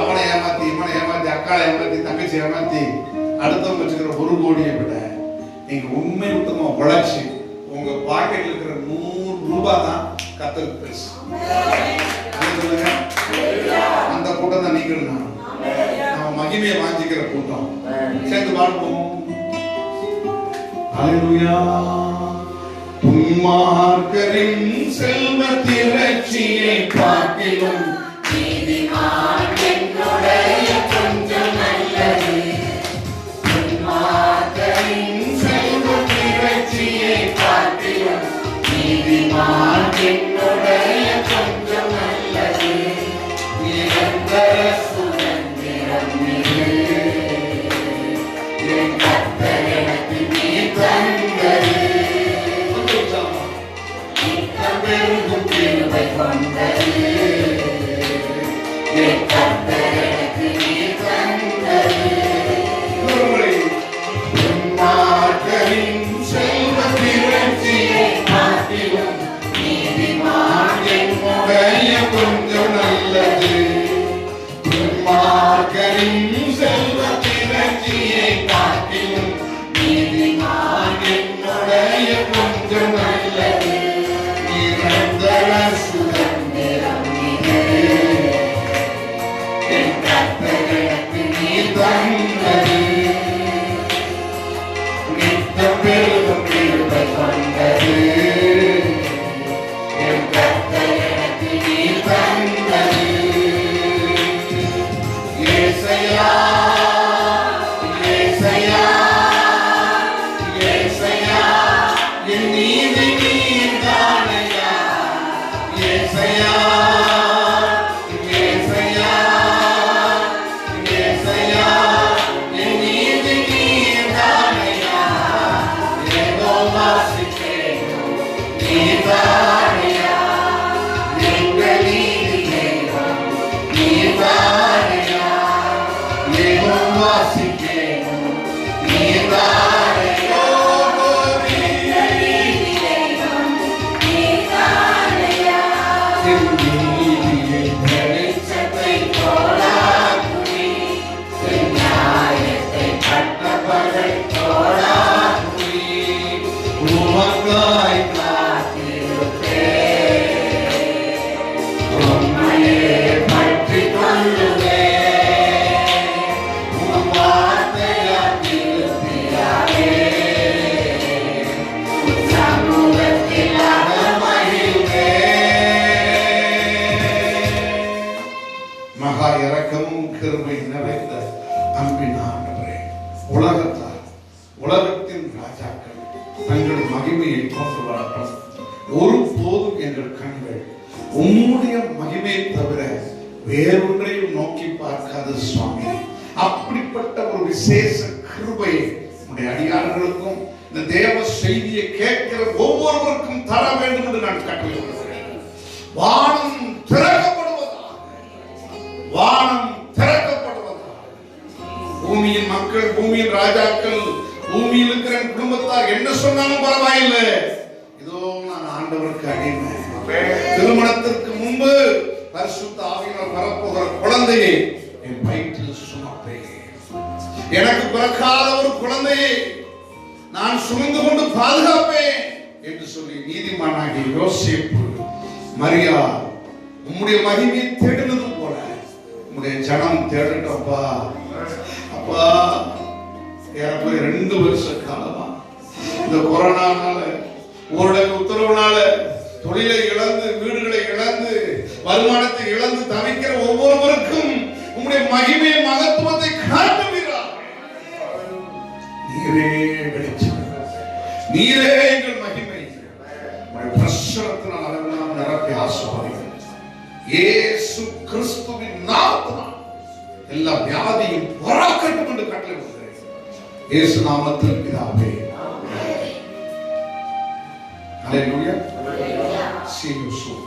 அவனை ஏமாத்தி, இவனை ஏமாத்தி, அக்காளை ஏமாத்தி, தங்கச்சி ஏமாத்தி அடுத்தவங்க வச்சுக்கிற 1 கோடியை விட நீங்க உண்மை உத்தமா உழைச்சு உங்க பாக்கெட்ல இருக்கிற 100 ரூபாய் தான் கர்த்தருக்கு பெருசு. சொல்லுங்க, அந்த கூட்டம் தான் நீங்கள் நான் நம்ம மகிமையை வாஞ்சிக்கிற கூட்டம். சேர்ந்து வாழ்வோம். ஹல்லேலூயா. துன்மார்க்கரின் செல்வ திரட்சியை பார்க்கிலும் நீதிமான் என்னுடைய கொஞ்சம் நல்லது. துன்மார்க்கரின் செல்வ திரட்சியை பார்க்கிலும் நீதிமான் என்னுடைய கொஞ்சம் நல்லது. நிரந்தர சுதந்திரம் என் கர்த்தர் எனக்கு நீ தந்தது. கிருபை கொண்டது என் கர்த்தர் என்னுடைய கொஞ்சம் நல்லது நிரந்தர சுதந்திரம் நீரே. என் கர்த்தர் எனக்கு நீர் தந்தது நித்த பெருகும் கிருபை கொண்டது. என் கர்த்தர் எனக்கு நீர் தந்தது. ஏசையா ஏசையா ஏசையா என் நீதி நீர்தானையா. ஏசையா ஏசையா ஏசையா என் நீதி நீர்தானையா. ஏதோ வாசிக்கேனும் நீர்தானையா. எங்கள் நீதி தெய்வம் நீர்தானையா. ஏதோ வாசிக்கேனும் நீர்தானையா. மகா இரக்கமும் கிருபை நிறைந்த அன்பின் ஆண்டவரே, உலகத்தார் உலகத்தின் ராஜாக்கள் தங்கள் மகிமையை கொண்டு வரட்டும். ஒருபோதும் எங்கள் கண்கள் உம்முடைய மகிமையை தவிர வேறொன்றையும் நோக்கி பார்க்காத சுவாமி. அப்படிப்பட்ட ஒரு விசேஷ கிருபையை உடைய அடியார்களுக்கும் இந்த தேவ செய்தியை கேட்கிற ஒவ்வொருவருக்கும் தர வேண்டும் என்று நான் கட்டளையிடுகிறேன். வானம் திறக்கப்படுவதாக, வானம் திறக்கப்படுவதாக. பூமியின் மக்கள், பூமியின் ராஜாக்கள், பூமியில் இருக்கிற குடும்பத்தார் என்ன சொன்னாலும் பரவாயில்லை, இதோ நான் ஆண்டவருக்கு அடிமை. திருமணத்திற்கு முன்பு பரிசுத்த ஆவியானவர் வரப்போகிற குழந்தையை என் வயிற்றில் சுமப்பேன். எனக்கு பிறக்காத ஒரு குழந்தையை நான் சுமந்து கொண்டு பாதுகாப்பேன் என்று சொல்லி நீதிமானாகிய யோசேப்பு மரியா உம்முடைய மகிமையை தேடினது போல உம்முடைய ஜனம் தேடட்டப்பா. அப்பா, ஏறக்குறைய 2 வருஷ காலமா இந்த கொரோனானால, ஊரடங்கு உத்தரவுனால தொழிலை இழந்து, வீடுகளை இழந்து, வருமானத்தை இழந்து தவிக்கிற ஒவ்வொருவருக்கும் உம்முடைய மகிமையை, மகத்துவத்தை காட்டுவீராக. நீரே வெளிச்சம், நீரே எங்கள் மகிமை. உம்முடைய பிரசன்னத்தினால் அதெல்லாம் நிரப்பி ஆசீர்வதிக்கிறேன். இயேசு கிறிஸ்துவின் நாமத்தினால் எல்லா வியாதியும் பறக்கட்டும் என்று கட்டளையிடுகிறேன். இயேசு நாமத்தில் பிதாவே. Hallelujah. See you soon.